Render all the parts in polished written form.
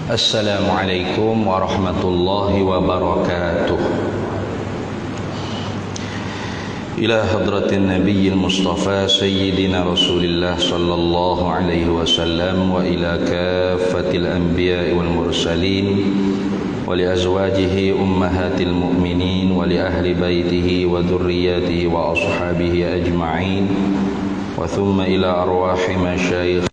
Assalamualaikum warahmatullahi wabarakatuh. Ila hadratin nabiyil mustafa sayyidina rasulillah sallallahu alaihi wasallam wa ila kaffatil anbiya'i wal mursalin wa li azwajihi ummahatil mu'minin wa li ahli baitihi wa dhurriyyatihi wa ashabihi ajma'in wa thumma ila arwahi masyayikh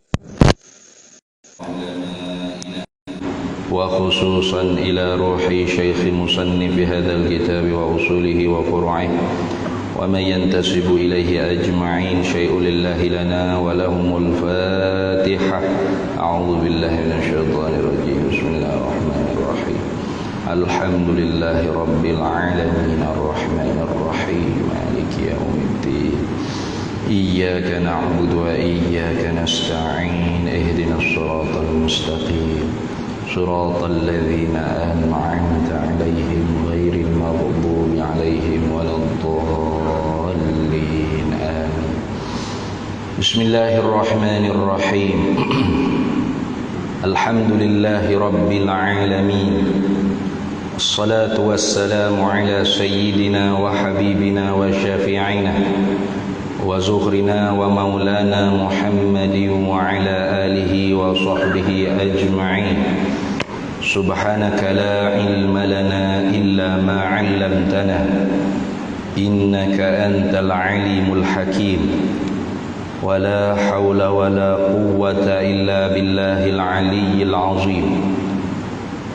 wa khususan ila ruhi syekh musannif hadzal kitab wa usulihi wa furu'ihi wa man yantasibu ilaihi ajma'in syai'un lillahi lana wa lahumul fatihah. A'udzu billahi minasyaitonir rajim. Bismillahirrahmanirrahim. Alhamdulillahi rabbil alamin arrahmanir rahim maliki yaumiddin. Iyyaka na'budu wa iyyaka nasta'in ihdinas siratal mustaqim siratal ladzina an'amta 'alaihim ghairil maghdubi 'alaihim waladdallin. Amin. Bismillahirrahmanirrahim. Alhamdulillahi rabbil alamin. Assalatu wassalamu ala sayyidina wa habibina wa syafi'ina wa zuhrina wa maulana Muhammadin wa ala alihi wa sahbihi ajma'in. Subhanaka la ilma lana illa ma 'allamtana innaka antal alimul hakim. Wa la hawla wa la quwwata illa billahil aliyyil azim.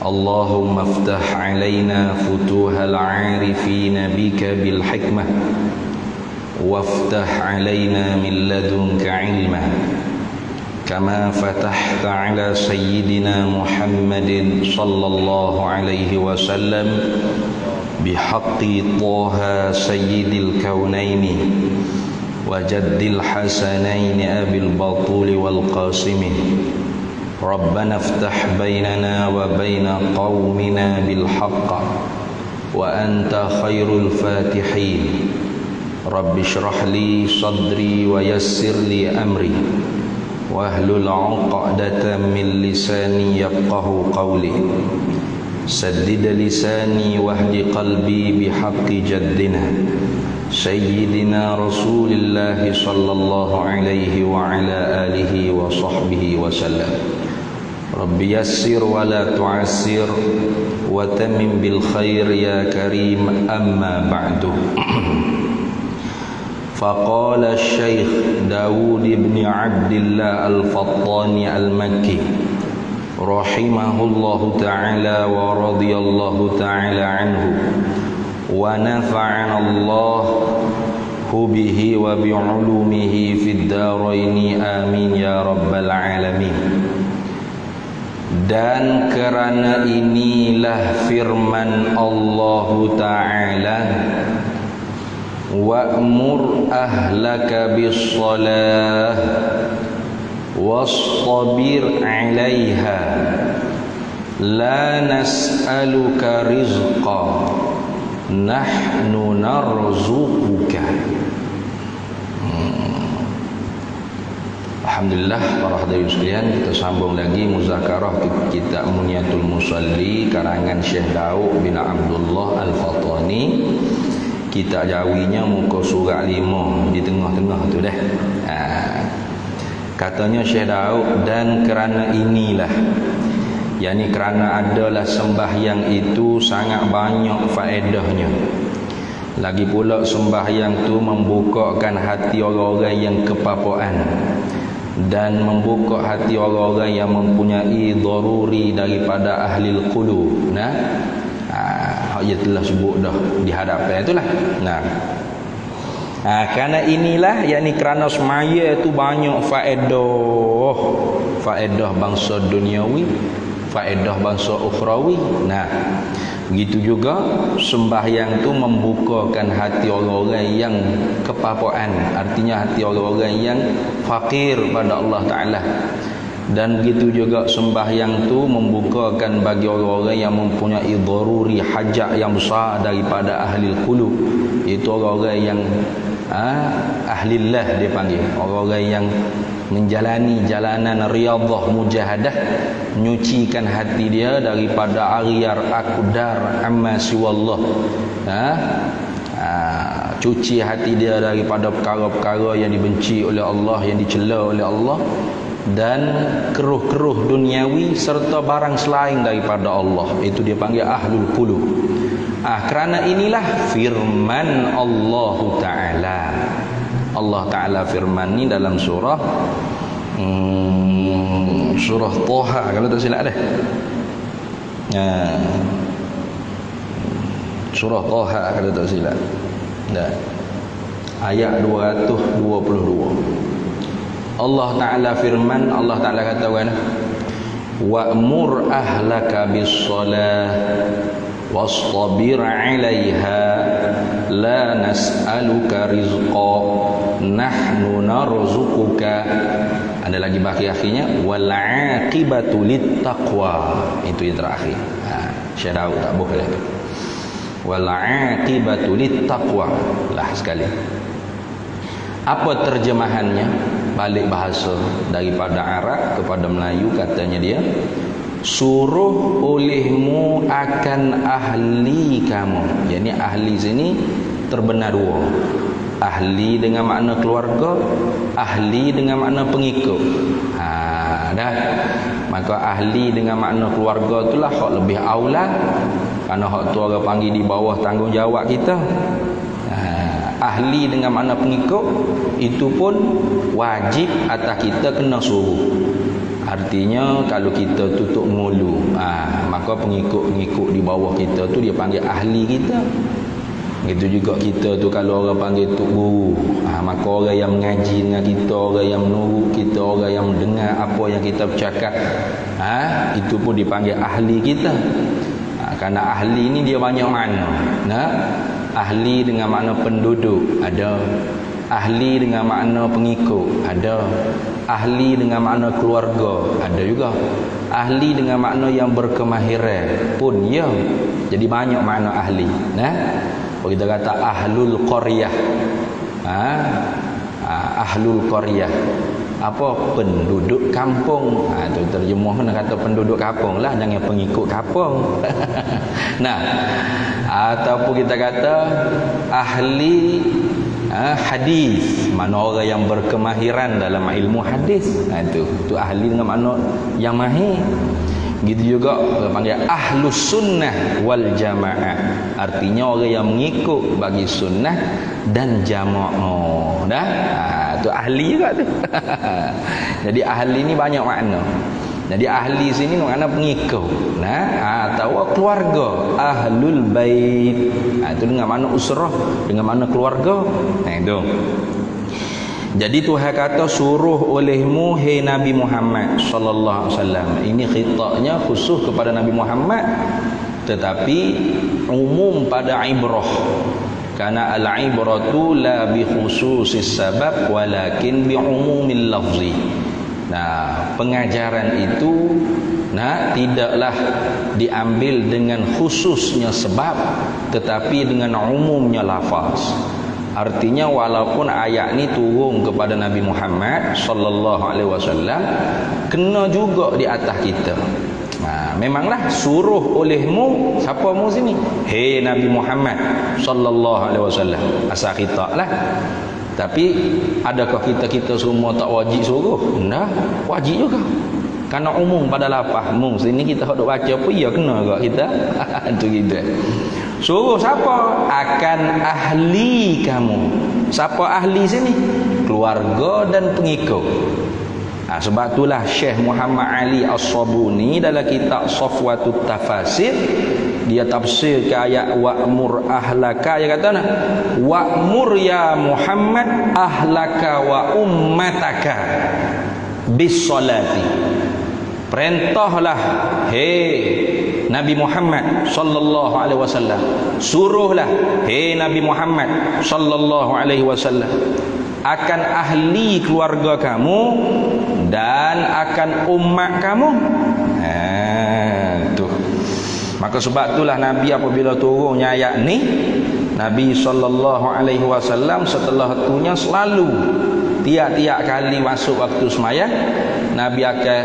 Allahumma iftah 'alaina futuhal 'arifina bika bil hikmah وافتح علينا من لدنك علما كما فتحت على سيدنا محمد صلى الله عليه وسلم بحق طه سيد الكونين وجد الحسنين أبي البطول والقاسم. ربنا افتح بيننا وبين قومنا بالحق وأنت خير الفاتحين. Rabbi shrah li sadri wa yassir li amri wahlul 'uqdatam min lisani yafqahu qawli. Saddid lisani wahdi qalbi bihaqqi jaddina sayyidina Rasulillah sallallahu alaihi wa ala alihi wa sahbihi wa sallam. Rabbi yassir wa la tu'assir wa tammim bil khair ya karim. Amma ba'du. Faqala Syekh Dawud ibn Abdillah al-Fattani al-Makki rahimahullahu ta'ala wa radiyallahu ta'ala anhu wa nafa'ana Allahu bihi wa bi'ulumihi fid daraini amin ya rabbal alamin. Dan kerana inilah firman Allah Ta'ala, wa'mur ahlaka bis-shalah wastabir 'alaiha la nas'aluka rizqa nahnu narzuquka. Alhamdulillah para hadirin sekalian, kita sambung lagi muzakarah kitab Munyatul Musalli karangan Syekh Daud bin Abdullah Al-Fattani. Kitab Jawinya muka surat 5 di tengah-tengah tu dah. Katanya Syekh Daud, dan kerana inilah, yakni kerana adalah sembahyang itu sangat banyak faedahnya. Lagi pula sembahyang tu membukakan hati orang-orang yang kepapuan dan membuka hati orang-orang yang mempunyai daruri daripada ahlil qulub. Ia telah sebut dah di hadapan itulah. Kerana inilah, yakni kerana semaya itu banyak faedah bangsa duniawi, faedah bangsa ukhrawi. Begitu juga sembahyang tu membukakan hati orang-orang yang kepapuan, artinya hati orang-orang yang fakir pada Allah Ta'ala. Dan begitu juga sembahyang tu membukakan bagi orang-orang yang mempunyai daruri hajat yang besar daripada ahli qulub, itu orang-orang yang ahlillah dia panggil, orang-orang yang menjalani jalanan riyadhah mujahadah, menyucikan hati dia daripada aryar akdar amma siwallah, cuci hati dia daripada perkara-perkara yang dibenci oleh Allah, yang dicela oleh Allah, dan keruh-keruh duniawi serta barang selain daripada Allah. Itu dia panggil ahlul qulub. Kerana inilah firman Allah Ta'ala. Allah Ta'ala firman ni dalam surah surah Taha kalau tak silap dah. Surah Taha kalau tak silap. Dah. Ayat 222. Allah Ta'ala firman, Allah Ta'ala katakan, wa'mur ahlaka bis-salah wastabir 'alaiha la nas'aluka rizqa nahnu narzuquka. Ada lagi baki akhirnya wal 'aqibatu littaqwa. Itu yang terakhir. Saya tahu tak boleh itu. Wal 'aqibatu littaqwa. Lah sekali. Apa terjemahannya? Balik bahasa daripada Arab kepada Melayu, katanya dia, suruh olehmu akan ahli kamu. Jadi ahli sini terbenar dua. Ahli dengan makna keluarga, ahli dengan makna pengikut. Dah. Maka ahli dengan makna keluarga itulah hak lebih aula, kerana hak tu orang panggil di bawah tanggungjawab kita. Ahli dengan makna pengikut itu pun wajib atas kita kena suruh. Artinya kalau kita tutup mulu, maka pengikut-pengikut di bawah kita tu dia panggil ahli kita. Gitu juga kita tu kalau orang panggil tu guru, maka orang yang mengaji dengan kita, orang yang menurut kita, orang yang mendengar apa yang kita bercakap, itu pun dipanggil ahli kita. Kerana ahli ni dia banyak makna. Ahli dengan makna penduduk ada, ahli dengan makna pengikut ada, ahli dengan makna keluarga ada juga, ahli dengan makna yang berkemahiran pun ya. Jadi banyak makna ahli. Kalau kita kata ahlul qaryah, ahlul qaryah apa? Penduduk kampung. Itu terjemah nak kata penduduk kampung lah, jangan pengikut kampung. Ataupun kita kata ahli hadis, mana orang yang berkemahiran dalam ilmu hadis. Itu ahli dengan makna yang mahir. Gitu juga panggil ahlus sunnah wal jamaah, artinya orang yang mengikut bagi sunnah dan jamaah. Itu ahli juga tu. Jadi ahli ni banyak makna. Jadi ahli sini makna pengikut, atau keluarga, ahlul bait. Itu dengan makna usrah, dengan makna keluarga. Itu. Jadi Tuhan kata suruh olehmu hai Nabi Muhammad sallallahu alaihi wasallam. Ini khitabnya khusus kepada Nabi Muhammad, tetapi umum pada ibrah. Karena al-ibratu la bi khususis sabab walakin bi umumil lafzi. Pengajaran itu tidaklah diambil dengan khususnya sebab, tetapi dengan umumnya lafaz. Artinya walaupun ayat ni turun kepada Nabi Muhammad sallallahu alaihi wasallam, kena juga di atas kita. Memanglah suruh olehmu, siapa mu sini? Hei Nabi Muhammad sallallahu alaihi wasallam. Asal kita lah. Tapi adakah kita semua tak wajib suruh? Nah, wajib juga. Karena umum pada lafaz mu sini kita hendak baca apa ya kena juga kita. Itu kita. Suruh siapa? Akan ahli kamu. Siapa ahli sini? Keluarga dan pengikut. Sebab itulah Syekh Muhammad Ali As-Sabuni dalam kitab Safwatut Tafasir, dia tafsir ke ayat wa'mur ahlaka, dia kata wa'mur ya Muhammad ahlaka wa ummataka bis salati. Perintahlah hei Nabi Muhammad sallallahu alaihi wasallam, suruhlah hei Nabi Muhammad sallallahu alaihi wasallam akan ahli keluarga kamu dan akan umat kamu. Tuh. Maka sebab itulah Nabi apabila turunnya ayat ni, Nabi SAW setelah itunya selalu tiap-tiap kali masuk waktu sembahyang, Nabi akan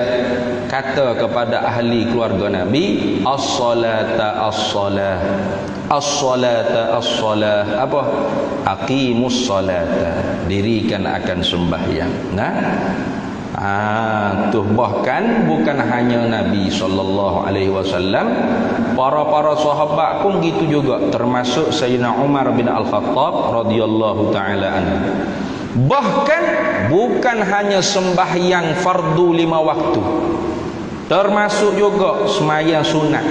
kata kepada ahli keluarga Nabi, as-salata as-salah, as-salata as-salah, apa? Aqimus salata, dirikan akan sembahyang. Nah, tuh bahkan bukan hanya Nabi SAW, para sahabat pun gitu juga, termasuk Sayyidina Umar bin Al-Khattab radhiyallahu taala anhu. Bahkan bukan hanya sembahyang fardu 5 waktu, termasuk juga sembahyang sunat.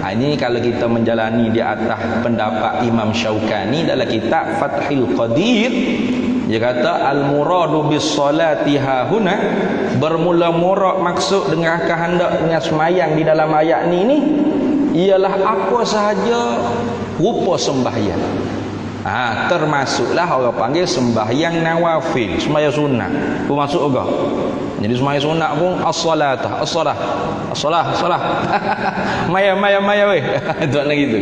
Ini kalau kita menjalani di atas pendapat Imam Syaukani dalam kitab Fathul Qadir, dia kata al-muradu bis salati hahuna, bermula-mula maksud dengan kehendak dengan sembahyang di dalam ayat ini ialah apa sahaja rupa sembahyang. Termasuklah orang panggil sembahyang nawafil, sembahyang sunat pun masuk juga. Jadi sembahyang sunat pun as-salatah, as-salah, as-salah, as-salah. Maya weh. Itu nak gitu.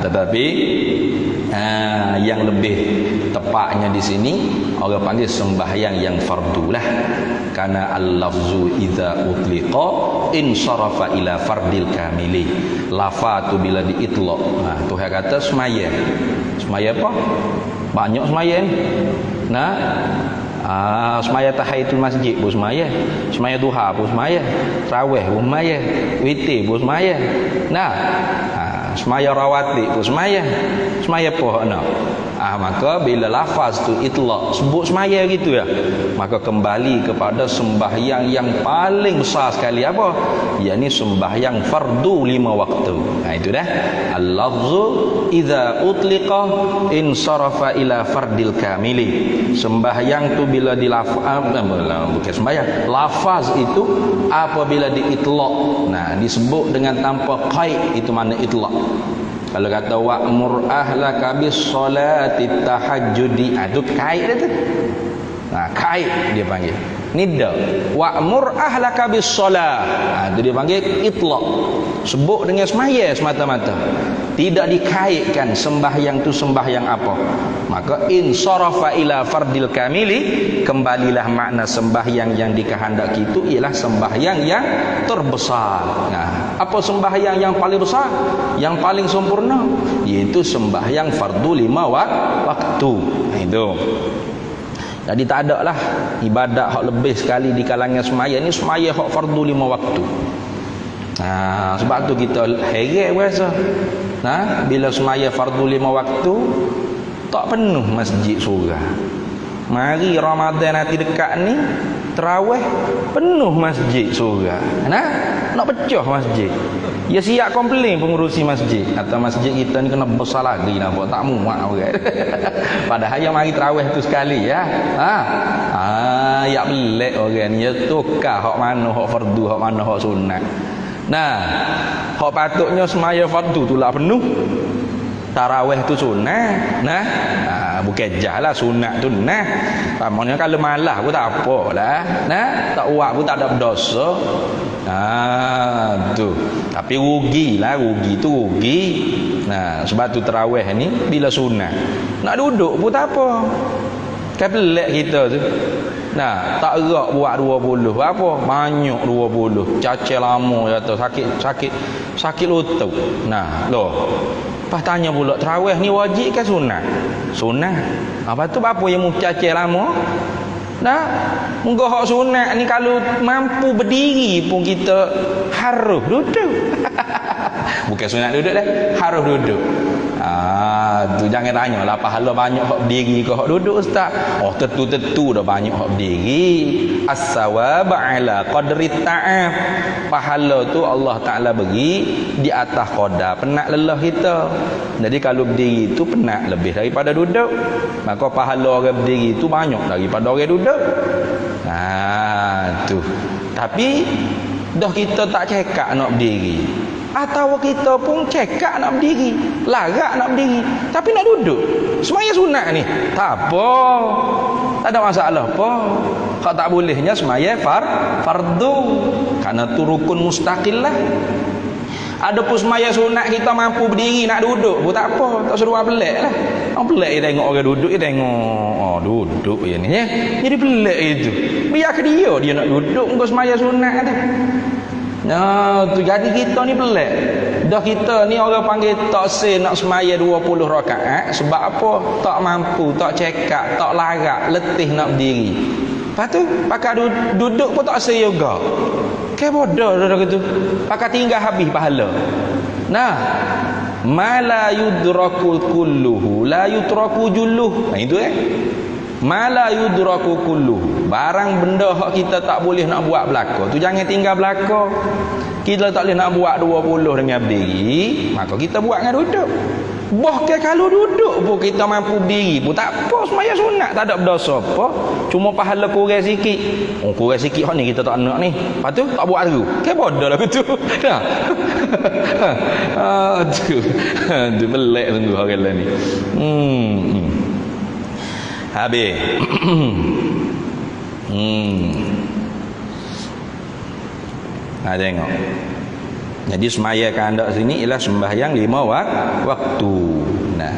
Tetapi yang lebih tepatnya di sini orang panggil sembahyang yang fardu lah. Karena al-lafzu idza utliqa insarafa ila fardil kamili. Lafaz tu bila diitlaq, Tuhan kata semaya. Semaya apa? Banyak semaya ni. Nah, semaya tahiyatul masjid pun semaya, semaya duha pun semaya, tarawih pun semaya, witir pun semaya. Nah, semaya rawatib pun semaya. Semaya apa nak? Maka bila lafaz tu itlaq sebut semaya gitu ya, maka kembali kepada sembahyang yang paling besar sekali apa? Yakni sembahyang fardu 5 waktu. Itu dah. Al-lafzu idza utliqa insarafa ila fardil kamili. Sembahyang tu bila bukan sembahyang, lafaz itu apabila diitlaq, disebut dengan tanpa qaid, itu makna itlaq. Kalau kata wa'mur ahlaka bis salati tahajjudi, itu kait dia tu. Kait dia panggil. Nida. Wa'mur ahlaka bis salah. Itu dia panggil itlaq. Sebut dengan semaya semata-mata. Tidak dikaitkan sembahyang tu sembahyang apa. Maka insarafa ila fardil kamili, kembalilah makna sembahyang yang dikehendaki itu ialah sembahyang yang terbesar. Apa sembahyang yang paling besar, yang paling sempurna? Iaitu sembahyang fardu 5 waktu. Itu. Jadi tak ada lah ibadat hak lebih sekali di kalangan semaya ni, semaya hak fardu 5 waktu. Sebab tu kita heret rasa. Bila semaya fardu 5 waktu tak penuh masjid surah. Mari Ramadan nanti dekat ni, tarawih penuh masjid surah. Nak pecah masjid. Ya siap komplain pengurusi masjid. Atau masjid kita ni kena besar lagi nampak, tak muat orang. Padahal yang mari tarawih tu sekali ya. Ya pelik orang ni, ya tukar hak mana hak fardu, hak mana hak sunat. Hak patutnya semaya fardu tu lah penuh. Tarawih tu sunat. Bukan jalah sunat tu Pamannya kalau malah pun tak apalah. Tak buat pun tak ada berdosa. Tu. Tapi rugilah, rugi tu rugi. Sebab tu tarawih ni bila sunat, nak duduk pun tak apa. Kan pelik kita tu. Tak erak buat 20 apa? Banyak 20. Cacat lama kata sakit lutut. Lepas tanya pula, tarawih ni wajib ke sunat? Sunat. Apa tu apa yang mucacah lama? Moga hak sunat ni kalau mampu berdiri pun kita harus duduk. Bukan sunat duduk dah, harus duduk. Tu jangan tanya lah pahala banyak hak berdiri ke hak duduk ustaz. Tentu dah banyak hak berdiri. As-sawab ala qadri ta'ab. Pahala tu Allah Taala bagi di atas qadar penat lelah kita. Jadi kalau berdiri tu penat lebih daripada duduk, maka pahala orang berdiri tu banyak daripada orang duduk. Tu. Tapi dah kita tak cekak nak berdiri, atau kita pun cekak nak berdiri, larat nak berdiri, tapi nak duduk semaya sunat ni tak apa, tak ada masalah apa. Kalau tak bolehnya semaya fardu, karena tu rukun mustaqil lah. Ada pun semaya sunat kita mampu berdiri nak duduk pun tak apa, tak suruh pelik lah. Orang pelik dia tengok orang duduk, dia tengok oh duduk je ni ya. Jadi pelik itu. Biar ke dia nak duduk muka semaya sunat tu. Nah, tu jadi kita ni pelik. Dah kita ni orang panggil tak say nak semaya 20 rakaat sebab apa? Tak mampu, tak cekak, tak larat, letih nak berdiri. Lepas tu pakai duduk pun tak say juga. Kayak bodoh dah gitu. Pakai tinggal habis pahala. Nah, mala yudraku kulluhu la yutraku julluh. Nah itu mala yudraku kulluhu. Barang benda hak kita tak boleh nak buat belaka, tu jangan tinggal belaka. Kita tak boleh nak buat 20 dengan berdiri, maka kita buat dengan duduk. Bahkan kalau duduk pun kita mampu berdiri pun tak apa, semaya sunat tak ada berdosa apa. Cuma pahala kurang sikit. Oh kurang sikit hak ni kita tak nak ni. Lepas tu tak buat dulu. Ke bodoh lah betul. Nah. Aduh. Tu melek sungguh orang lain ni. Habis. Tengok. Jadi semaya kandak sini ialah sembahyang 5 waktu. Nah.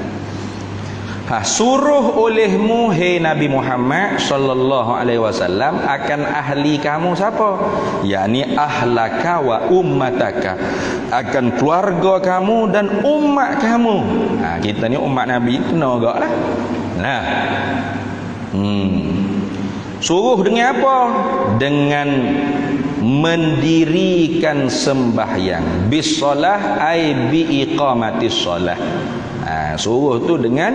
Suruh olehmu hai Nabi Muhammad sallallahu alaihi wasallam akan ahli kamu siapa? Yakni ahlaka wa ummataka. Akan keluarga kamu dan umat kamu. Nah, kita ni umat Nabi kena agaklah. Nah. Suruh dengan apa? Dengan mendirikan sembahyang bisolah ai bi iqamatis solah. Suruh tu dengan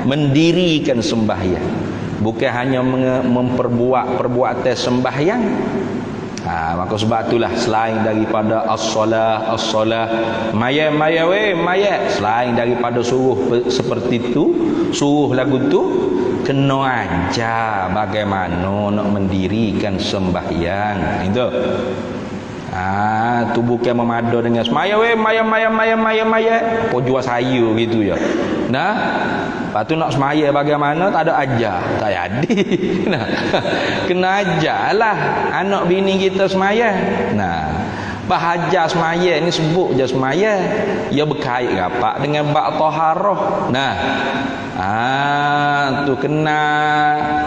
mendirikan sembahyang, bukan hanya memperbuat perbuatan sembahyang. Maka sebab itulah selain daripada as-solah maya selain daripada suruh seperti tu, suruh lagu tu kena ajar bagaimana nak mendirikan sembahyang. Itu tu bukan memada dengan semaya maya apa jual sayur gitu ya. Nah, lepas tu nak semaya bagaimana tak ada ajar, tak jadi. Nah, kena ajarlah anak bini kita semaya. Nah, bahagia semaya ni sebut je semaya, ia berkait rapat dengan bab taharah. Nah, tu kena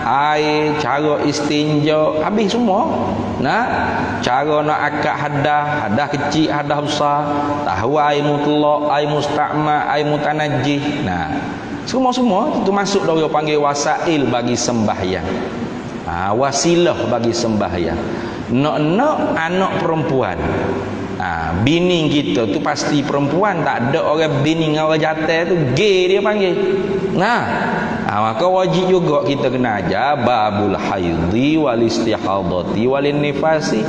air, cara istinja, habis semua. Nah, cara nak akad hadah kecil, hadah besar, tahu air mutlak, air musta'mal, air mutanajjih. Nah, semua itu masuk dalam panggil wasail bagi sembahyang. Wasilah bagi sembahyang. Nak anak perempuan. Bini kita tu pasti perempuan, tak ada orang bini dengan orang jantan tu gay dia panggil. Nah, maka wajib juga kita kena ajar babul haidhi wal istihadati wal nifasi.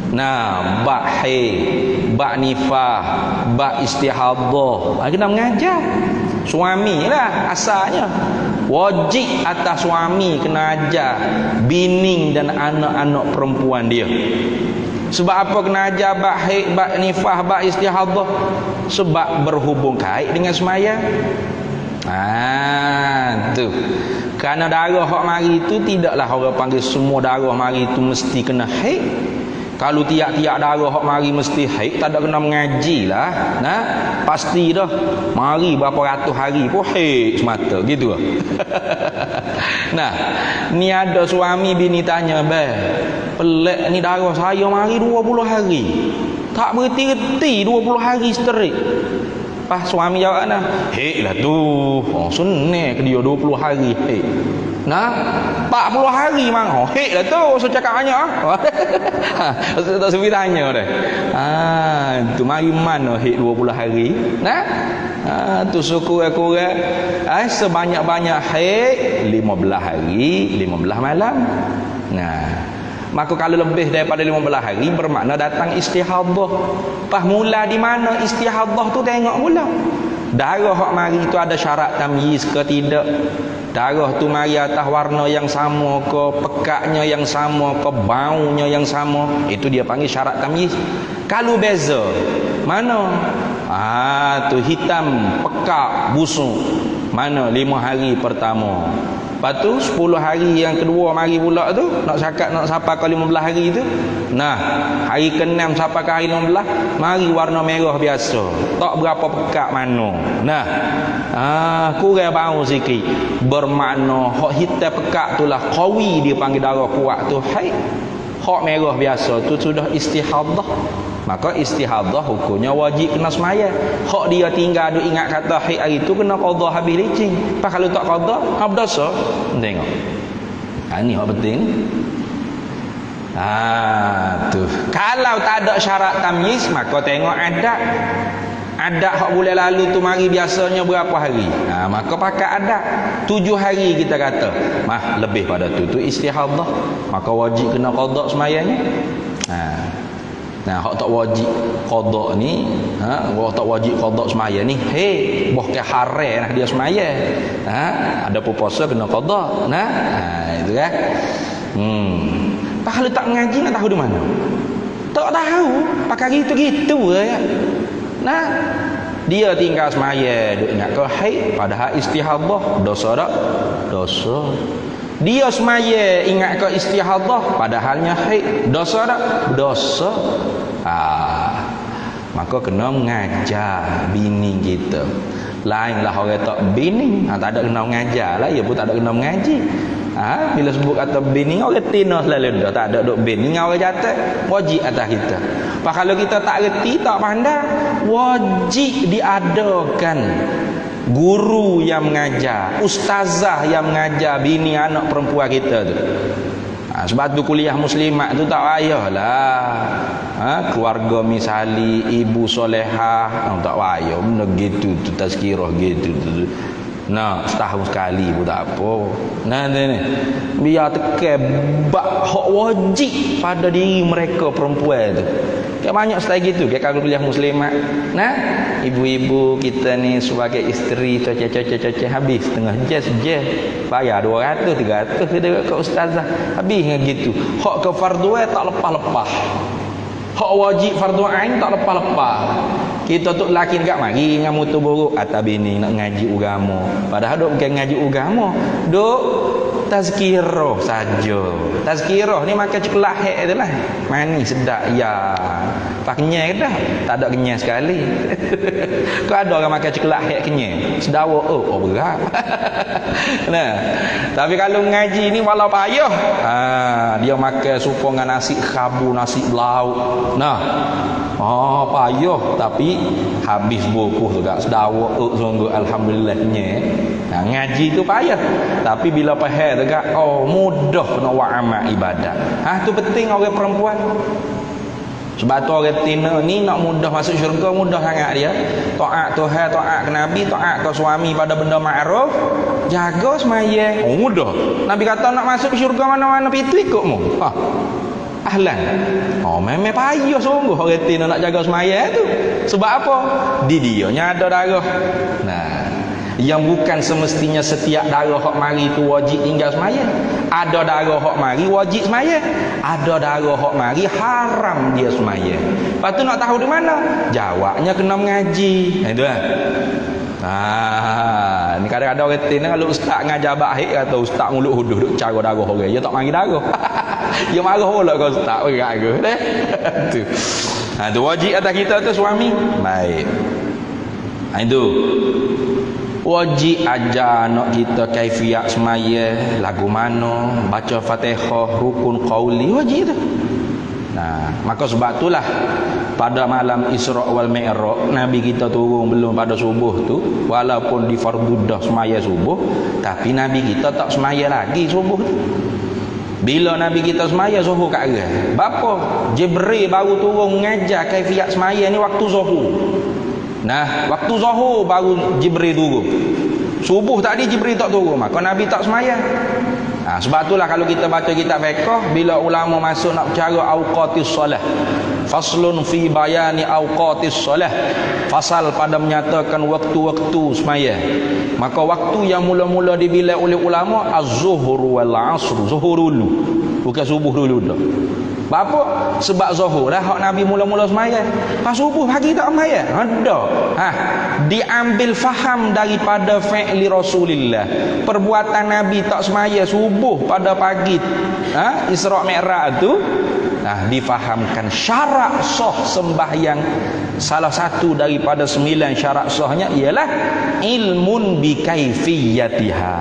Nah, bab haid, bab nifah, bab istihadah, kena mengajar. Suami lah asalnya. Wajib atas suami kena ajar bini dan anak-anak perempuan dia. Sebab apa kena ajar bab haid, bab nifah, bab istihadah? Sebab berhubung kait dengan semaya. Tu. Kerana darah hak mari itu tidaklah orang panggil semua darah mari itu mesti kena haid. Kalau tiap-tiap darah hak mari mesti haid, tak ada kena mengaji lah. Nah, pasti dah mari berapa ratus hari pun haid semata gitu. Nah, ni ada suami bini tanya, pelik ni darah saya mari 20 hari. Tak berhenti-henti 20 hari straight. Pas suami jawab haid lah tu. Sunnah ke dia 20 hari haid. Nah, 40 hari mang haid lah tu. So cakap banyak tak sebi tanya dah. Tu mari mana haid 20 hari. Nah, tu syukur-kurang sebanyak-banyak haid 15 hari 15 malam. Nah, maka kalau lebih daripada 15 hari bermakna datang istihadah. Pas mula di mana istihadah tu tengok mula. Darah hak mari itu ada syarat tamyiz ke tidak? Darah tu mari atas warna yang sama ke, pekaknya yang sama ke, baunya yang sama, itu dia panggil syarat tamyiz. Kalau beza, mana? Tu hitam, pekak, busuk. Mana 5 hari pertama. Lepas tu 10 hari yang kedua mari pula tu nak sampai ke 15 hari tu. Nah, hari ke-6 sampai ke hari 15 mari warna merah biasa. Tak berapa pekat mana. Nah, kurang bau sikit. Bermakna hak hitam pekat itulah qawi dia panggil darah kuat tu. Hai. Hak merah biasa tu sudah istihadah. Maka istihadah hukumnya wajib kena semaya. Hak dia tinggal duk ingat kata haid hari tu kena qada habis licin. Pas kalau tak qada, hak berdosa. Tengok. Ni hak penting. Tu. Kalau tak ada syarat tamyiz, maka tengok adat. Adat hak bulan lalu tu mari biasanya berapa hari? Maka pakai adat 7 hari kita kata. Lebih pada tu istihadah. Maka wajib kena qada semayanya. Nah, hak tak wajib qada ni, hak tak wajib qada semaya ni, boh ke haram lah dia semaya. Ada puasa kena qada. Itu kan. Kalau tak mengaji nak tahu di mana? Tak tahu. Pakai gitu-gitu ya. Nah, dia tinggal semaya duk ingat ke haid padahal istihadah dosa tak? Dosa. Dia semaya ingat ke istihadah padahalnya haid dosa tak? Dosa. Maka kena mengajar bini kita. Lainlah orang tak bini, tak ada kena mengajar lah, ia pun tak ada kena mengaji. Bila sebut kata bini orang tina selalu dah, tak ada duk bini dengan orang jatuh wajib atas kita. Kalau kita tak reti, tak pandai, wajib diadakan guru yang mengajar, ustazah yang mengajar bini anak perempuan kita tu. Sebab tu kuliah muslimat tu tak payahlah. Keluarga misali ibu solehah, tak payah benda gitu tu, tazkirah gitu tu. Setahun sekali pun tak apa. Ni biar tekan bab hak wajib pada diri mereka perempuan tu. Banyak style gitu kalau kuliah muslimat. Ibu-ibu kita ni sebagai isteri cocok habis setengah je bayar 200 300 ke ustazah habis dengan gitu. Hak ke fardu tak lepas-lepas. Hak wajib fardu ain tak lepas-lepas. Kita tu lelaki dekat mari dengan mutu buruk atas bini nak ngaji agama. Padahal duk bukan ngaji agama, duk tazkirah saja. Tazkirah ni makan coklat hek tu lah. Manis sedap ya. Pak kenyang dah, tak ada kenyang sekali. Kau ada orang makan coklat hek kenyang. Sedawa berat. Tapi kalau ngaji ni walau payah, dia makan supo dengan nasi khabu, nasi lauk. Payah tapi habis buku tu tak sedawa sungguh alhamdulillahnya. Ngaji tu payah tapi bila faham tu kan mudah nak buat amal ibadat. Tu penting orang perempuan. Sebab tu orang tina ni nak mudah masuk syurga mudah sangat dia. Taat Tuhan, taat ke Nabi, taat ke suami pada benda ma'ruf, jaga semaya. Mudah. Nabi kata nak masuk syurga mana-mana pintu ikutmu. Ahlan. Memang payah sungguh orang tina nak jaga semaya tu. Sebab apa? Di dia nya ada darah. Yang bukan semestinya setiap darah hak mari tu wajib tinggal semaya. Ada darah hak mari wajib semaya. Ada darah hak mari haram dia semaya. Lepas tu nak tahu di mana? Jawabnya kena mengaji. Itu kan. Ni kadang-kadang orang tina kalau ustaz ngajar baik kata ustaz mulut huduh duk cara darah orang. Dia tak mari darah. Dia marah pula kau ustaz berat ke. Tu. Tu wajib atas kita tu suami. Baik. Itu wajib ajar anak kita kaifiat semaya, lagu mana, baca Fatihah, rukun qauli, wajib tu. Maka sebab itulah pada malam Isra wal Mi'raj Nabi kita turun belum pada subuh tu, walaupun di fardudah semaya subuh, tapi Nabi kita tak semaya lagi subuh tu. Bila Nabi kita semaya zuhur kat arah. Bapa Jibril baru turun mengajar kaifiat semaya ni waktu zuhur. Waktu zuhur baru Jibril turun. Subuh tadi Jibril tak turun, maka Nabi tak semaya. Sebab itulah kalau kita baca kitab fiqh, bila ulama masuk nak bercara awqatis solah, faslun fi bayani awqatis solah, fasal pada menyatakan waktu-waktu semaya. Maka waktu yang mula-mula dibilai oleh ulama az-zuhur wal asr. Zuhur dulu, bukan subuh dulu dah. Apa? Sebab zuhur dah hak Nabi mula-mula semaya. Pas subuh pagi tak semaya. Ada. Diambil faham daripada fi'li Rasulillah. Perbuatan Nabi tak semaya subuh pada pagi. Isra' Mi'raj tu. Difahamkan syarat sah sembahyang. Salah satu daripada 9 syarat sahnya ialah ilmun bi kaifiyatiha.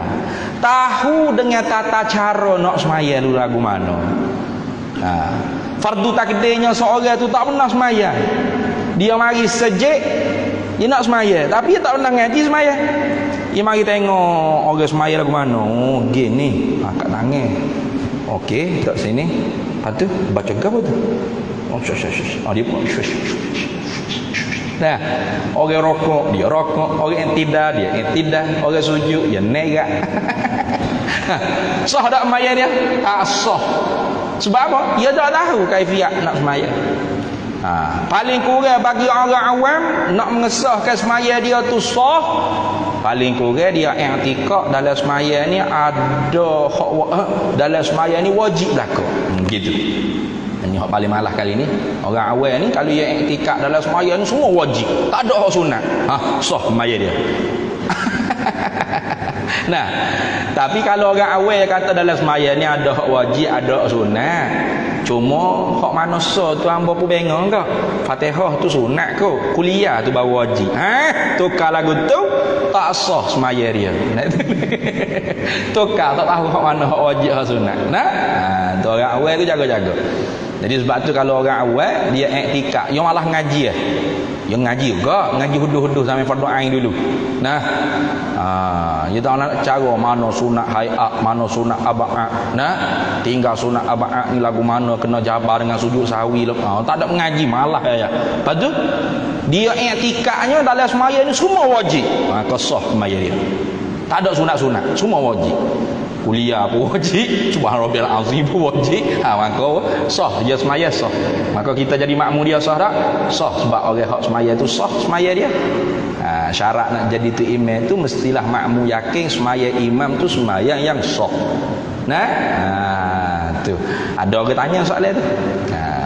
Tahu dengan tata cara nak semaya dulu lagu mana. Fardu takdirnya seorang tu tak pernah semaya. Dia mari sejak dia nak semaya, tapi dia tak pernah ngaji semaya. Dia mari tengok orang semaya lagu mana. Oh, gini, kat tangan. Okey, kat sini. Lepas tu baca apa tu? Dia pun nah, orang rokok, dia rokok. Orang yang tidak, dia yang tidak. Orang sujud, dia nerak. Sah tak semaya dia? Tak sah. Sebab apa? Dia tak tahu kaifiat nak semaya. Paling kurang bagi orang awam nak mengesahkan semaya dia tu sah, paling kurang dia i'tikad dalam semaya ni ada dalam semaya ni wajib belaka. Gitu. Ini hak paling malah kali ni. Orang awam ni kalau dia i'tikad dalam semaya ni semua wajib, tak ada hak sunat. Sah semaya dia. Nah, tapi kalau orang awal kata dalam semaya ni ada hak wajib, ada hak sunat. Cuma hak mana sah tu hamba pun bengong ke? Fatihah tu sunat ke? Kuliah tu baru wajib. Tukar lagu tu tak sah semaya dia. Tukar tak tahu hak mana hak wajib, hak sunat. Tu orang awal tu jaga-jaga. Jadi sebab tu kalau orang awal dia i'tikad, dia malah ngaji ya. Dia ngaji juga, ngaji huduh-huduh sampai fardu ain dulu. Dia tak nak cara mana sunat hayat, mana sunat aba'at. Tinggal sunat aba'at ni lagu mana kena jabar dengan sujud sahwi. Tak ada mengaji malah ya. Lepas tu dia i'tikadnya dalam semaya ni semua wajib. Kesah semaya dia. Tak ada sunat-sunat, semua wajib. Kuliah pun wajib, subhanarabbiyal azim pun wajib. Maka sah dia semaya sah. Maka kita jadi makmum dia sah tak? Sah sebab orang hak semaya tu sah semaya dia. Syarat nak jadi tu imam tu mestilah makmum yakin semaya imam tu semaya yang sah. Tu. Ada orang tanya soalan tu.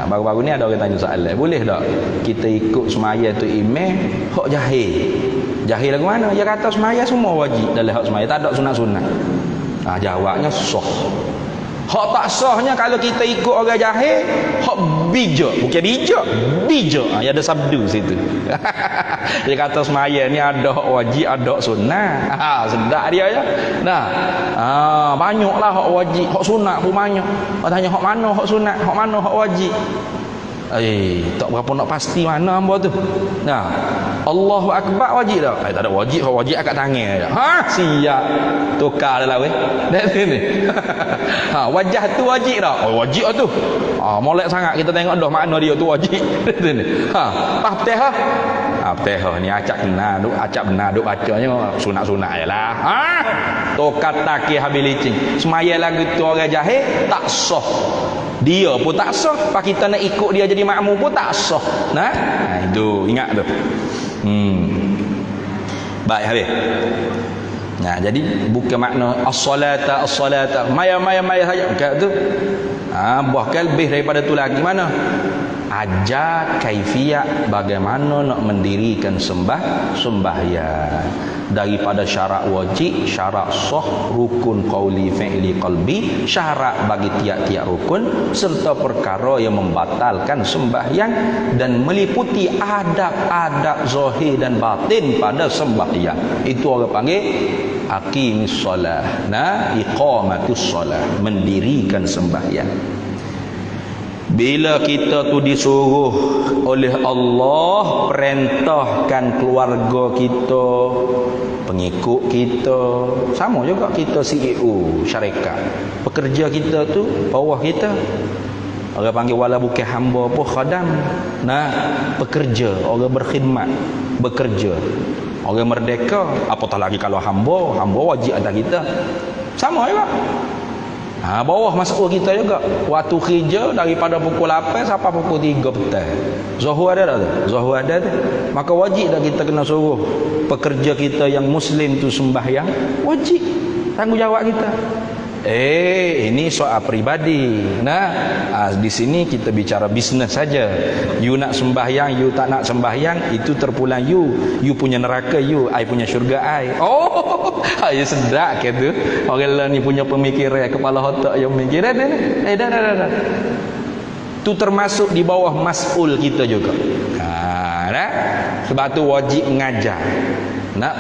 Baru-baru ni ada orang tanya soalan. Boleh tak kita ikut semaya tu imam hak jahil? Jahil lagu mana? Dia kata semaya semua wajib dalam hak semaya, tak ada sunat-sunat. Jawabnya sah. Hak tak sahnya kalau kita ikut orang jahil, hak bijak, bukan bijak. Dia ada sabdu situ. Dia kata semaya ni ada hak wajib, ada hak sunat. Sedap dia ya. Banyaklah hak wajib, hak sunat pun banyak. Tanya hak mana hak sunat, hak mana hak wajib. Tak berapa nak pasti mana hamba tu. Allahu Akbar wajib tak? Tak ada wajib, hak wajib kat tangan je. Siap. Tukar dah lah weh. Dari sini. Wajah tu wajib tak? Wajib tu. Molek sangat kita tengok dah makna dia tu wajib. Dari sini. Fatihah. Fatihah ni acak benar duk bacanya sunat-sunat jelah. Tukar takih habis licin. Semaya lagu tu orang jahil tak sah. Dia pun tak sah. Pak kita nak ikut dia jadi makmum pun tak sah. Itu ingat tu. Baik habis. Jadi bukan makna as-salata maya saja bukan tu. Bahkan lebih daripada tu lagi mana? Ajar kaifiat bagaimana nak mendirikan sembahyang. Daripada syarat wajib, syarat sah, rukun qauli fi'li qalbi, syarat bagi tiap-tiap rukun serta perkara yang membatalkan sembahyang dan meliputi adab-adab zahir dan batin pada sembahyang. Itu orang panggil aqimis solah, iqamatus solah, mendirikan sembahyang. Bila kita tu disuruh oleh Allah perintahkan keluarga kita, pengikut kita, sama juga kita CEO syarikat, pekerja kita tu bawah kita, orang panggil wala bukan hamba pun khadam, pekerja, orang berkhidmat, bekerja, orang merdeka, apatah lagi kalau hamba wajib atas kita, sama juga. Bawah masuk kita juga. Waktu kerja daripada pukul 8 sampai pukul 3 petang. Zuhur ada tak tu? Zuhur ada tu. Maka wajib dah kita kena suruh pekerja kita yang muslim tu sembahyang. Wajib. Tanggungjawab kita. Ini soal pribadi. Di sini kita bicara bisnes saja. You nak sembahyang, you tak nak sembahyang, itu terpulang you. You punya neraka you, I punya syurga I. Ya sedap gitu. Orang lain ni punya pemikiran, kepala otak yang pemikiran ni. Dah. Itu termasuk di bawah mas'ul kita juga. Sebab tu wajib mengajar.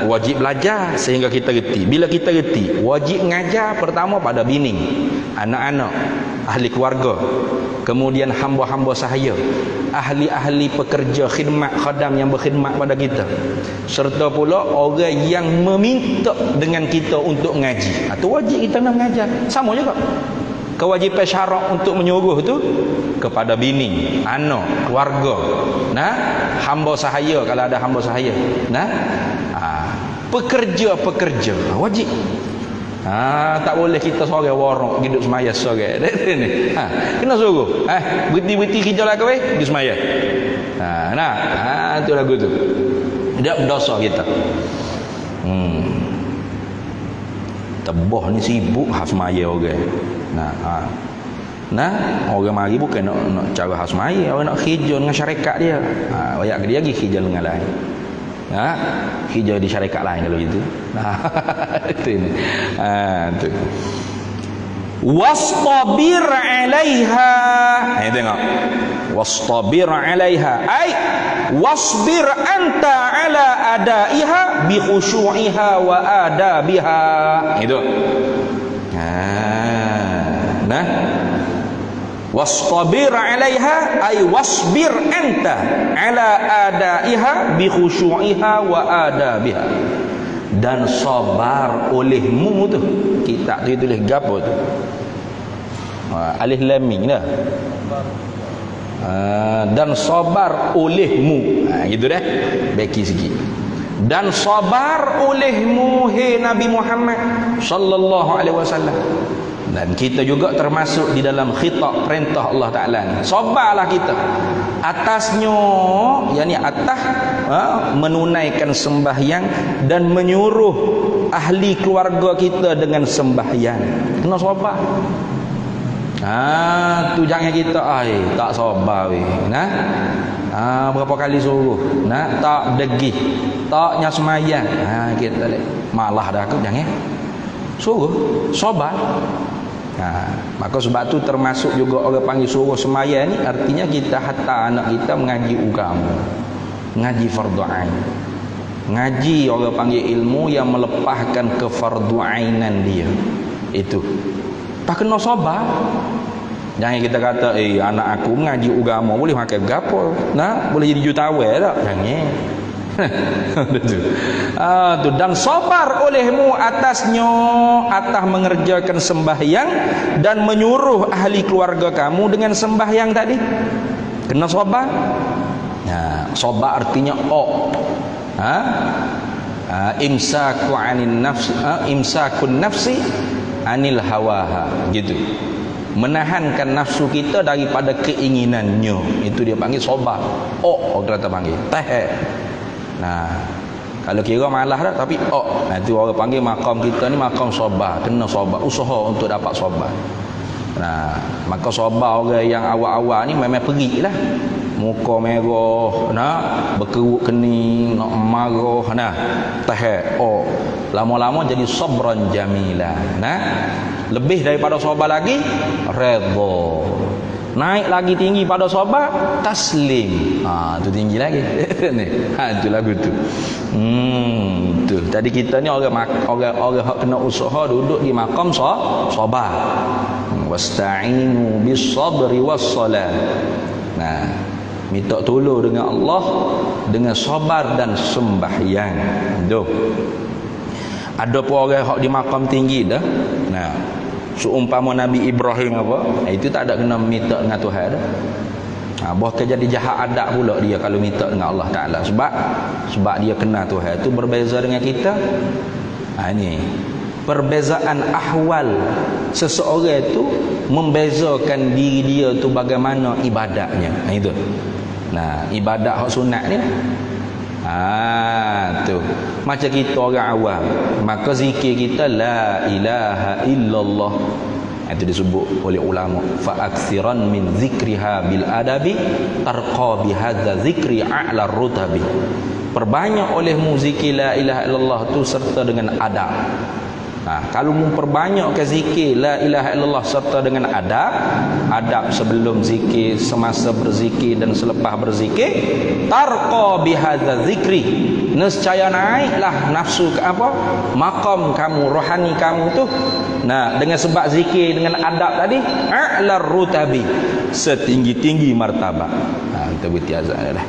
Wajib belajar sehingga kita reti. Bila kita reti, wajib mengajar pertama pada bini, anak-anak, ahli keluarga, kemudian hamba-hamba sahaya, ahli-ahli pekerja khidmat, khadam yang berkhidmat pada kita, serta pula orang yang meminta dengan kita untuk mengaji. Itu wajib kita nak mengajar. Sama juga kewajipan syarak untuk menyuruh tu kepada bini, anak, keluarga, hamba sahaya kalau ada hamba sahaya, pekerja-pekerja wajib. Tak boleh kita seorang warok hidup semaya seorang. Kena suruh. Berhenti-berhenti kerja lah kau pergi semaya. Itu lagu tu. Dia berdosa kita. Tebah ni sibuk hak semaya orang. Orang mari bukan nak cara hak semaya, orang nak kerja dengan syarikat dia. Ayat dia pergi kerja dengan lain. Hijau di syarikat lain kalau gitu. Itu ini. Tu. Wastabir 'alaiha. Tengok. Wastabir 'alaiha. Ai wasbir anta 'ala adaiha bi khusyu'iha wa adabiha. Itu. Wastabir 'alaiha ay wasbir anta 'ala adaiha bi khusyu'iha wa adabiha. Dan sabar olehmu tu. Kita tu tulis gapo tu? Alif lam mim dah. Dan sabar olehmu. Gitu dah. Beki sikit. Dan sabar olehmu hai Nabi Muhammad sallallahu alaihi wasallam. Dan kita juga termasuk di dalam khitab perintah Allah Ta'ala ni. Sabarlah kita atasnya, yakni atas menunaikan sembahyang dan menyuruh ahli keluarga kita dengan sembahyang. Kena sabar. Tu jangan kita tak sabar weh. Berapa kali suruh tak degih, taknya semayang. Kita malah dah aku jangan suruh sabar. Maka sebab tu termasuk juga orang panggil suruh sembahyang ni, artinya kita hantar anak kita mengaji agama, mengaji fardu ain, ngaji orang panggil ilmu yang melepaskan kefarduainan dia. Itu tak kena sabar. Jangan kita kata anak aku mengaji agama boleh makan gapo, boleh jadi jutawan tak? Jangan. Tu. Dan sabar olehmu atasnya, atas mengerjakan sembahyang dan menyuruh ahli keluarga kamu dengan sembahyang tadi. Kena sabar. Sabar artinya imsaku anin nafsi, imsakun nafsi anil hawaha, gitu. Menahankan nafsu kita daripada keinginannya. Itu dia panggil sabar. Orang kata panggil tahan. Kalau kira malah dah, tapi itu orang panggil makam kita ni makam sabar. Kena sabar, usaha untuk dapat sabar. Maka sabar orang yang awal-awal ni memang perilah. Muka merah, berkerut kening, nak marah, tahan. Lama-lama jadi sabran jamilah. Lebih daripada sabar lagi, redha. Naik lagi tinggi pada sabar, taslim. Tu tinggi lagi. Tu lagu tu. Tu. Jadi kita ni orang hak kena usaha duduk di makam sabar. Wasta'inu bis sabri was salat. Minta tolong dengan Allah dengan sabar dan sembahyang. Tu. Ada pun orang hak di makam tinggi dah. Seumpama Nabi Ibrahim apa, itu tak ada kena minta dengan Tuhan dah. Bahkan jadi jahat adab pula dia kalau minta dengan Allah Ta'ala. Sebab dia kenal Tuhan. Itu berbeza dengan kita. Ini perbezaan ahwal seseorang itu membezakan diri dia tu bagaimana ibadatnya. Itu. Ibadat hak sunat ni. Tu macam kita orang awam, maka zikir kita la ilaha illallah. Itu disebut oleh ulama, fa aksiran min zikriha bil adabi tarqa bi hadza zikri a'la rutabi. Perbanyak olehmu zikir la ilaha illallah tu serta dengan adab. Kalau memperbanyak ke zikir la ilaha illallah serta dengan adab sebelum zikir, semasa berzikir dan selepas berzikir, tarqa bihadza zikri, nescaya naiklah nafsu maqam kamu, rohani kamu tu. Dengan sebab zikir dengan adab tadi, a'lar rutabi, setinggi-tinggi martabat. Kita berhenti azan dah.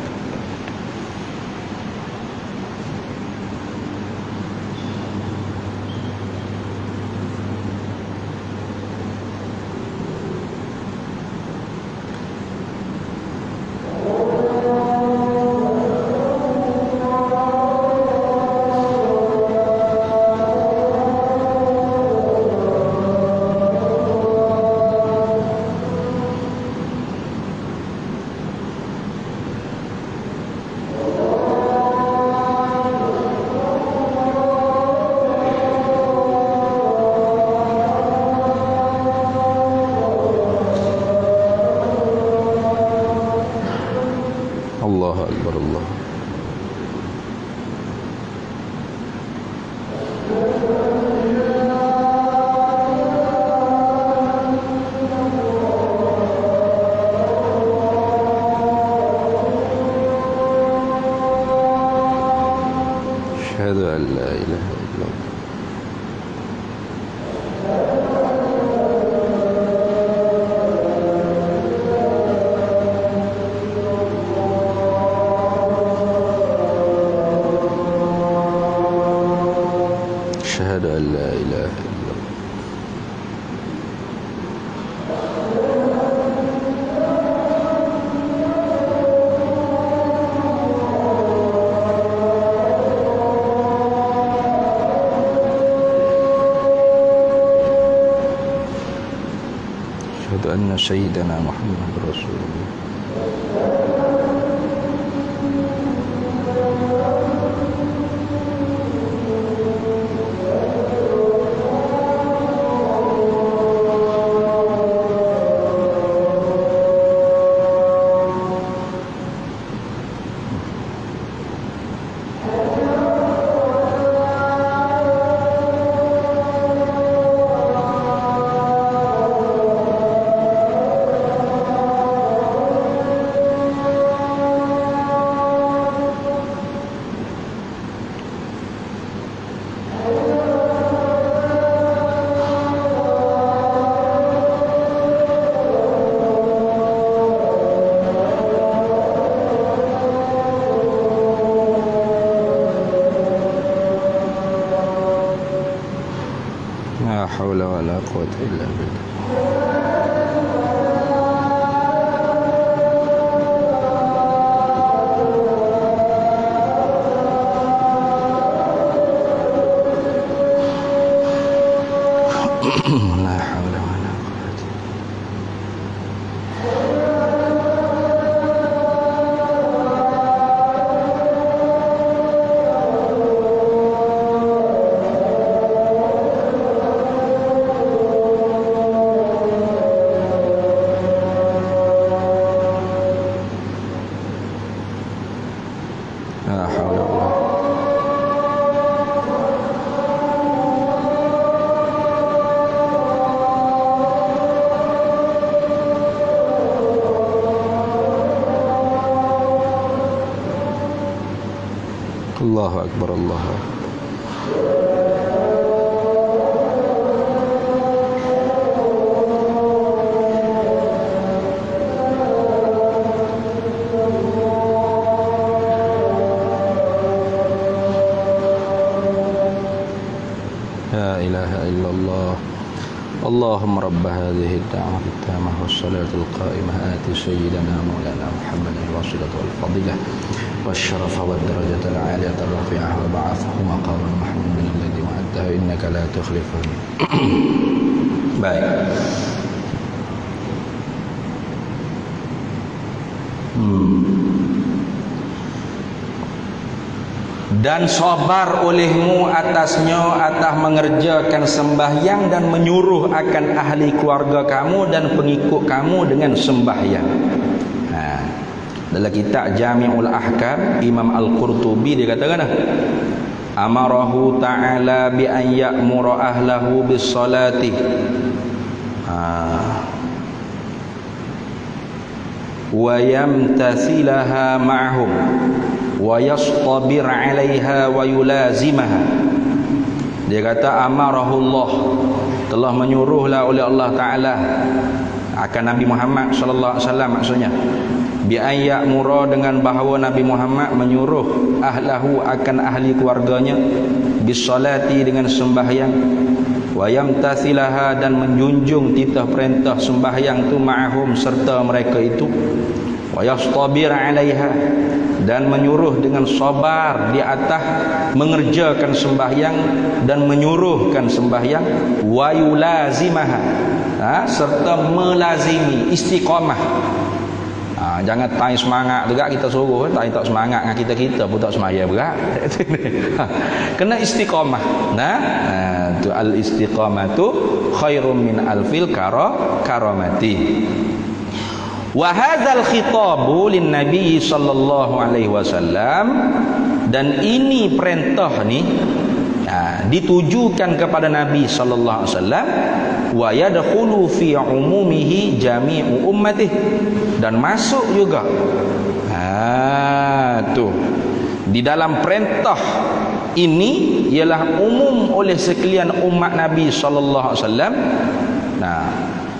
Allahu Akbar, Allah. Asyhadu an la ilaha illallah. أشهد أن لا إله إلا الله. أشهد أن سيدنا محمد رسول الله. لا حول ولا قوة إلا بالله. لا حول ولا قوة. لا حول ولا قوة. الله أكبر، الله أكبر. لا إله إلا الله. اللهم رب هذه الدعوة التامة والصلاة القائمة آت سيدنا مولانا محمد الوسيلة والفضيلة والشرف والدرجة العالية الرفيعة وبعثه مقاما محمودا الذي وعدته إنك لا تخلف. Baik. dan sabar olehmu atasnya, atas mengerjakan sembahyang dan menyuruh akan ahli keluarga kamu dan pengikut kamu dengan sembahyang. Dalam kitab Jami'ul Ahkam, Imam Al-Qurtubi dia katakan, amarahu ta'ala bi an ya'mura ahlahu bis salati wa yamtasilaha ma'hum wa yastabir 'alaiha wa yulazimaha. Dia kata amarahullah, telah menyuruhlah oleh Allah Ta'ala akan Nabi Muhammad sallallahu alaihi wasallam, maksudnya bi ayyamura, dengan bahawa Nabi Muhammad menyuruh ahlahu akan ahli keluarganya bisolati, dengan sembahyang, wa yamtasilaha, dan menjunjung titah perintah sembahyang tu ma'hum, serta mereka itu, wa yastabir 'alaiha, dan menyuruh dengan sabar di atas mengerjakan sembahyang dan menyuruhkan sembahyang, wa yulazimaha, serta melazimi istiqamah. Jangan tai semangat juga kita suruh, tai tak semangat dengan kita pun tak semaya berat. Kena istiqamah. Tu al istiqamatu khairum min alfil karamati. Wa hadzal khitabu lin nabi sallallahu alaihi wasallam, dan ini perintah ni ditujukan kepada Nabi sallallahu alaihi wasallam, wa yadkhulu fi umumihi jami'u ummatihi, dan masuk juga tu di dalam perintah ini ialah umum oleh sekalian umat Nabi sallallahu alaihi wasallam.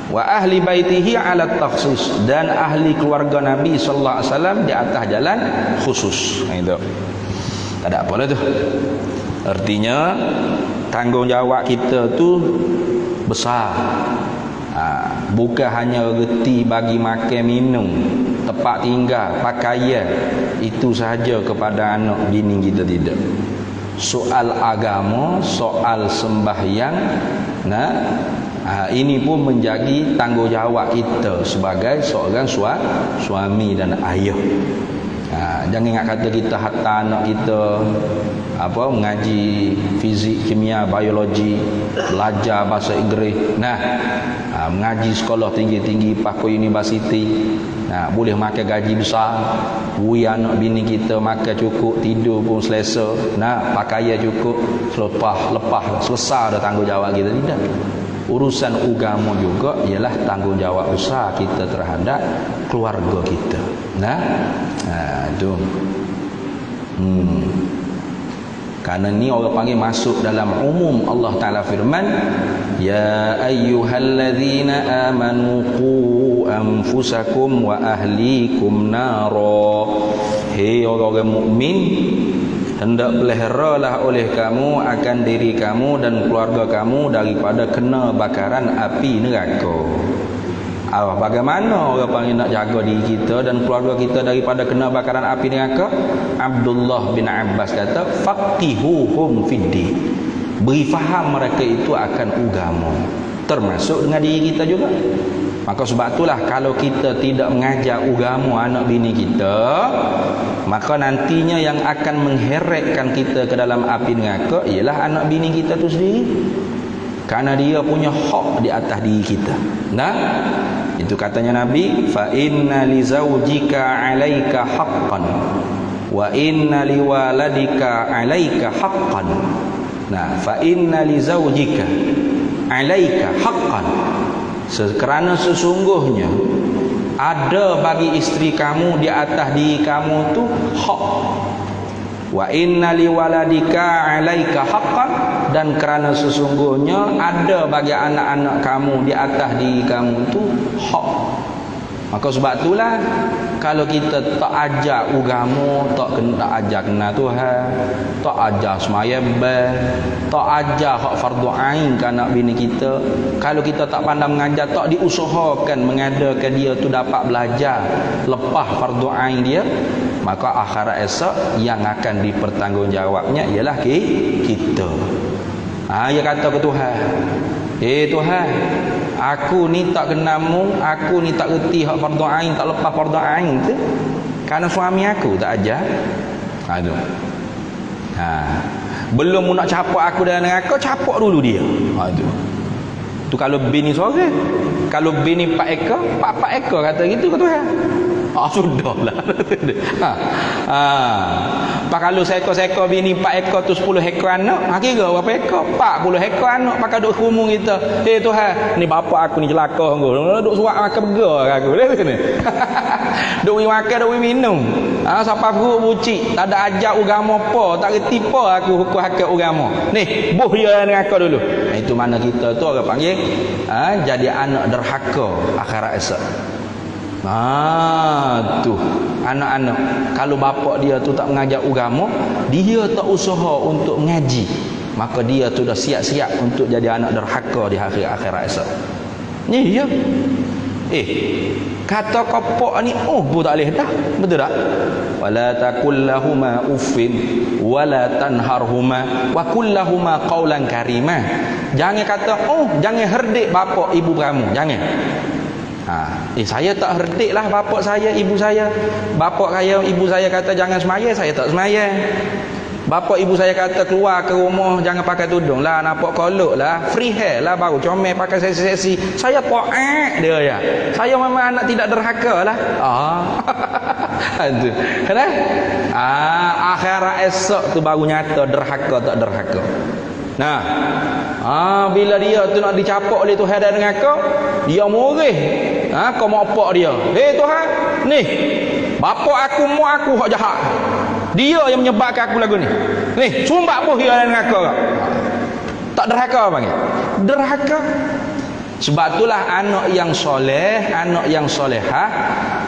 Wa ahli baitihi ala takhsis, dan ahli keluarga Nabi sallallahu alaihi wasallam di atas jalan khusus. Itu tak ada apa lah tu. Artinya tanggungjawab kita tu besar. Bukan hanya reti bagi makan minum, tempat tinggal, pakaian, itu sahaja kepada anak bini kita, tidak. Soal agama, soal sembahyang, ini pun menjadi tanggungjawab kita sebagai seorang suami dan ayah. Jangan ingat kata kita hantar anak kita mengaji fizik, kimia, biologi, belajar bahasa Inggeris, mengaji sekolah tinggi-tinggi, pakai universiti, boleh makan gaji besar, anak bini kita makan cukup, tidur pun selesa, pakaian cukup, lepas selesai dah tanggungjawab kita. Tidak. Urusan agama juga ialah tanggungjawab besar kita terhadap keluarga kita. Itu. Karena ni orang panggil masuk dalam umum. Allah Ta'ala firman, ya ayyuhalladzina amanu qu anfusakum wa ahlikum nara. Hei orang-orang mukmin, hendak peliharalah oleh kamu akan diri kamu dan keluarga kamu daripada kena bakaran api neraka. Bagaimana orang panggil nak jaga diri kita dan keluarga kita daripada kena bakaran api neraka? Abdullah bin Abbas kata, faqihuhum fiddi, beri faham mereka itu akan agama, termasuk dengan diri kita juga. Maka sebab itulah kalau kita tidak mengajar agama anak bini kita, maka nantinya yang akan mengheretkan kita ke dalam api neraka ialah anak bini kita tu sendiri. Karena dia punya hak di atas diri kita. Itu katanya Nabi, fa inna li zawjika 'alaika haqqan wa inna li waladika 'alaika haqqan. Fa inna li zawjika 'alaika haqqan, kerana sesungguhnya ada bagi isteri kamu di atas diri kamu tu hak. Wa inna li waladika 'alaika haqqan, dan kerana sesungguhnya ada bagi anak-anak kamu di atas diri kamu tu hak. Maka sebab itulah kalau kita tak ajar agama, tak ajar kenal Tuhan, tak ajar sembahyang, tak ajar hak fardu ain ke anak bini kita, kalau kita tak pandai mengajar, tak diusahakan mengadakan dia tu dapat belajar lepas fardu ain dia, maka akhirat esok yang akan dipertanggungjawabnya ialah kita. Dia kata ke Tuhan, Tuhan, aku ni tak kenamu, aku ni tak reti hak fardu ain, tak lepas fardu ain tu, kerana suami aku tak ajar. Belum nak capak aku dalam neraka, capak dulu dia. Tu kalau bini seorang. Kalau bini 4 ekor, 4 ekor kata gitu ke Tuhan. Sudahlah. Pak kalau seekor-seekor bini 4 ekor tu 10 ekor anak, kira berapa ekor? 40 ekor anak pakai duk rumung kita. Tuhan, ni bapak aku ni celaka aku. Duk suap makan burger aku. Duk makan, duk minum. Sampai perut bucik, tak ada ajar agama apa, tak reti apa aku hukum hak agama. Ni, buh dia neraka dulu. Itu mana kita tu orang panggil jadi anak derhaka akhirat esok. Tu anak-anak kalau bapak dia tu tak mengajar agama, dia tak usaha untuk mengaji, maka dia tu dah siap-siap untuk jadi anak derhaka di akhirat esok. Ni ya. Kata kopok ni pun tak boleh dah. Betul tak? Wala takullahuma uffin wala tanharhuma wa kullahuma qaulan karima. Jangan kata jangan herdik bapak ibu kamu, jangan. Saya tak herdik lah bapak saya, ibu saya. Bapak saya, ibu saya kata jangan semaya, saya tak semaya. Bapak ibu saya kata keluar ke rumah jangan pakai tudung lah, nampak kolok lah, free hair lah, baru comel pakai seksi-seksi. Saya taat dia ya. Saya memang anak tidak derhaka lah. Itu. Kenapa? Akhirat esok tu baru nyata derhaka tak derhaka. Nah, bila dia tu nak dicapak oleh Tuhan dan neraka, dia murih. Kau mau apa dia? Tuhan, ni bapak aku, mak aku hak jahat. Dia yang menyebabkan aku lagu ni. Ni, sumbat pun dia dalam neraka kau. Tak derhaka panggil. Derhaka. Sebab itulah anak yang soleh, anak yang solehah,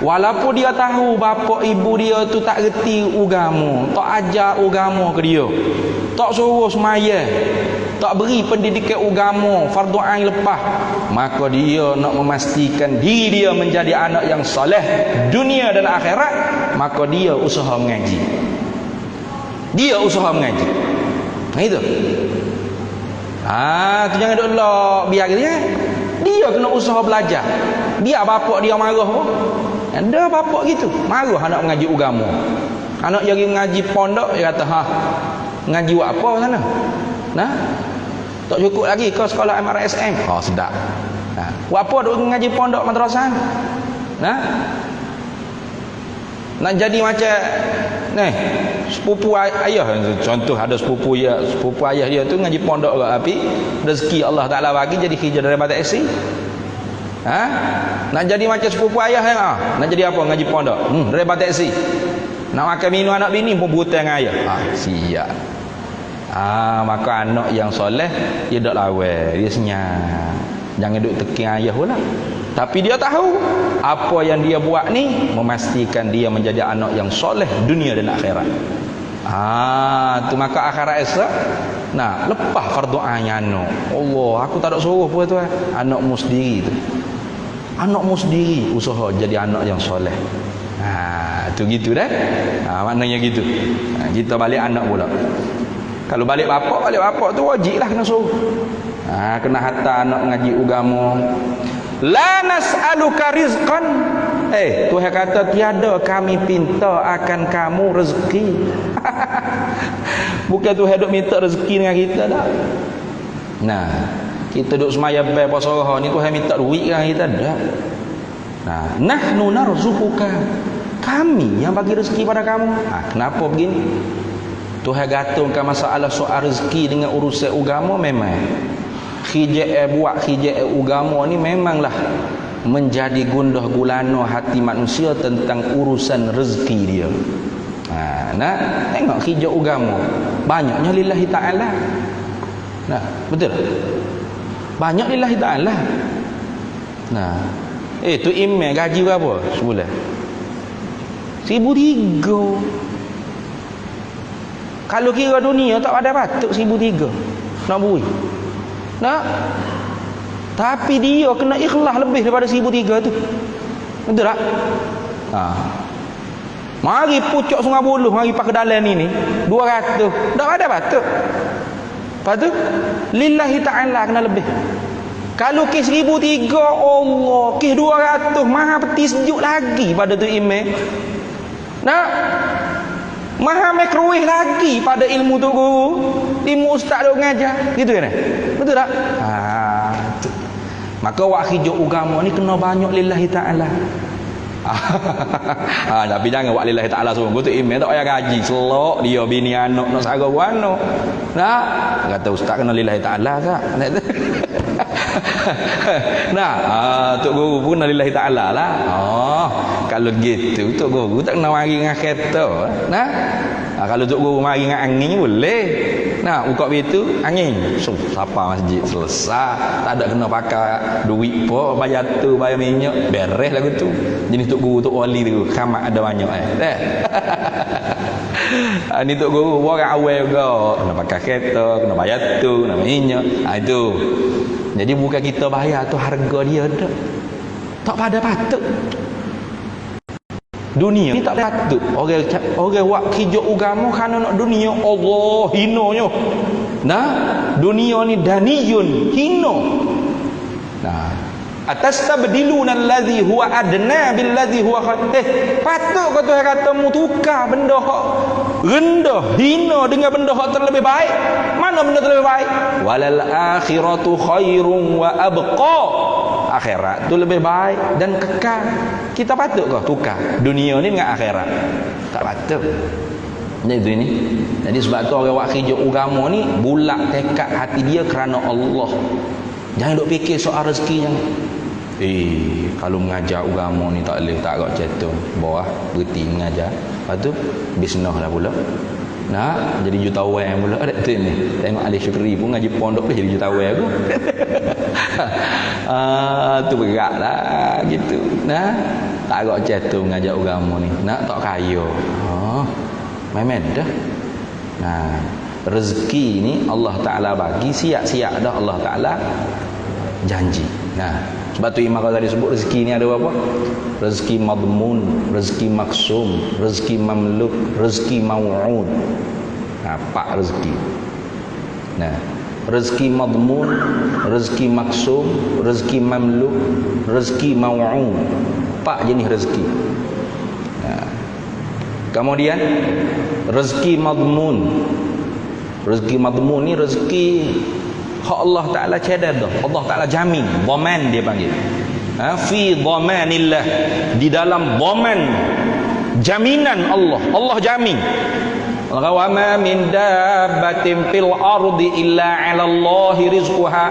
walaupun dia tahu bapa ibu dia tu tak reti agama, tak ajar agama ke dia, tak suruh semaya, tak beri pendidikan agama, fardu ain lepas, maka dia nak memastikan diri dia menjadi anak yang soleh dunia dan akhirat, maka dia usaha mengaji. Dia usaha mengaji. Itu. Tu jangan duk lok biar dia. Dia kena usaha belajar. Biar bapak dia marah pun. Ada bapak gitu, marah anak mengaji agama. Anak jadi mengaji pondok, dia kata, ngaji buat apa sana? Tak cukup lagi kau sekolah MRSM. Sedap. Buat apa duk ngaji pondok madrasah? Nak jadi macam sepupu ayah, contoh ada sepupu ayah dia tu ngaji pondok ke api, rezeki Allah Taala bagi jadi kerja daripada taksi. Nak jadi macam sepupu ayah nak jadi apa? Ngaji pondok. Daripada taksi. Nak makan minum anak bini pun berhutang dengan ayah. Siap. Maka anak yang soleh dia tak lawai, dia senyap. Jangan duk tekin ayah pula. Tapi dia tahu apa yang dia buat ni memastikan dia menjadi anak yang soleh dunia dan akhirat. Tu maka akhirat esok lepas fardu ain anak. Allah, aku tak ada suruh pun tu. Anakmu sendiri tu. Anakmu sendiri usaha jadi anak yang soleh. Tu gitu dah. Maknanya gitu. Kita balik anak pula. Kalau balik bapak tu wajiblah kena suruh. Kena hantar anak mengaji agama. La nas'aluka rizqan. Tuhan kata tiada kami pinta akan kamu rezeki. Bukan Tuhan duk minta rezeki dengan kita dah. Kita duk semaya bayar puasa ni Tuhan minta duit dengan kita dah. Nahnu narzuquka. Kami yang bagi rezeki pada kamu. Kenapa begini? Tuhan gantungkan masalah soal rezeki dengan urusan agama memang. Buat khijai agama ni memanglah menjadi gundah gulana hati manusia tentang urusan rezeki dia. Tengok khijai agama banyaknya lillahi ta'ala. Betul? Banyak lillahi ta'ala. Tu email gaji berapa sebulan? 1,300. Kalau kira dunia tak ada batuk 1,300 nak bui. Tapi dia kena ikhlas lebih daripada 1,300 tu. Betul tak? Mari pucuk Sungai Buloh, mari pakai dalam ni 200. Tak ada batuk. Lepas tu lillahi ta'ala kena lebih. Kalau kes 1,300 Allah, kes 200 maha peti sejuk lagi pada tu email. Maha makruh lagi pada ilmu tu guru, ilmu ustaz dok ngajar, gitu kan? Betul tak? Maka wak hijau agama ni kena banyak lillahi taala. Tapi jangan wak lillahi taala semua. Gua tu email tak payah gaji, selok dia bini anak nak sara wano. Nah, kata ustaz kena lillahi taala kak. Tok guru pun kena lillahi taala lah. Kalau gitu tok guru tak kena mari dengan kereta. Kalau tok guru mari dengan angin boleh. Buka pintu angin. Sapa masjid selesai. Tak ada kena pakai duit pun, bayar tu, bayar minyak, beres lagu tu. Jenis tok guru, tok wali tu, khamat ada banyak ni tok guru orang awal juga. Kena pakai kereta, kena bayar tu, kena minyak. Itu. Jadi bukan kita bayar tu harga dia dak. Tak pada patut. Dunia ni tak patut. Orang wak hijau agama kerana nak dunia, Allah hinanya. Dunia ni daniyun, hina. Atastabdiluna allazi huwa adna billazi huwa khair. Patut kau Tuhan kata mu tukar benda hak rendah, hina dengan benda hak terlebih baik. Mana benda terlebih baik? Walal akhiratu khairun wa abqa. Akhirat tu lebih baik dan kekal. Kita patut kau tukar dunia ni dengan akhirat? Tak patut. Jadi ini. Jadi sebab tu orang wak hijau agama ni bulat tekad hati dia kerana Allah. Jangan duk fikir soal rezeki yang kalau mengajar agama ni tak boleh, tak agak cetung bawah berhenti mengajar. Lepas tu bisnes lah pula. Jadi jutawan pula ada tu ni. Tengok Ali Syukri pun ngaji pondok pun jadi jutawan aku. Tu beratlah gitu. Tak agak cetung mengajar agama ni. Tak kaya. Memang dah. Rezeki ni Allah Ta'ala bagi siap-siap dah Allah Ta'ala janji. Sebab tu Imam Ghazali sebut rezeki ni ada apa? Rezeki madmun, rezeki maksum, rezeki mamluk, rezeki mau'ud. 4 rezeki. Rezeki madmun, rezeki maksum, rezeki mamluk, rezeki mau'ud. 4 jenis rezeki. Kemudian rezeki madmun. Rezeki madmun ni rezeki hak Allah Ta'ala cadar dah. Allah Ta'ala jamin, dhaman dia panggil. Fi dhamanillah, di dalam dhaman jaminan Allah. Allah jamin. Wa ma min dabbatin fil ardi illa 'ala Allahi rizquha.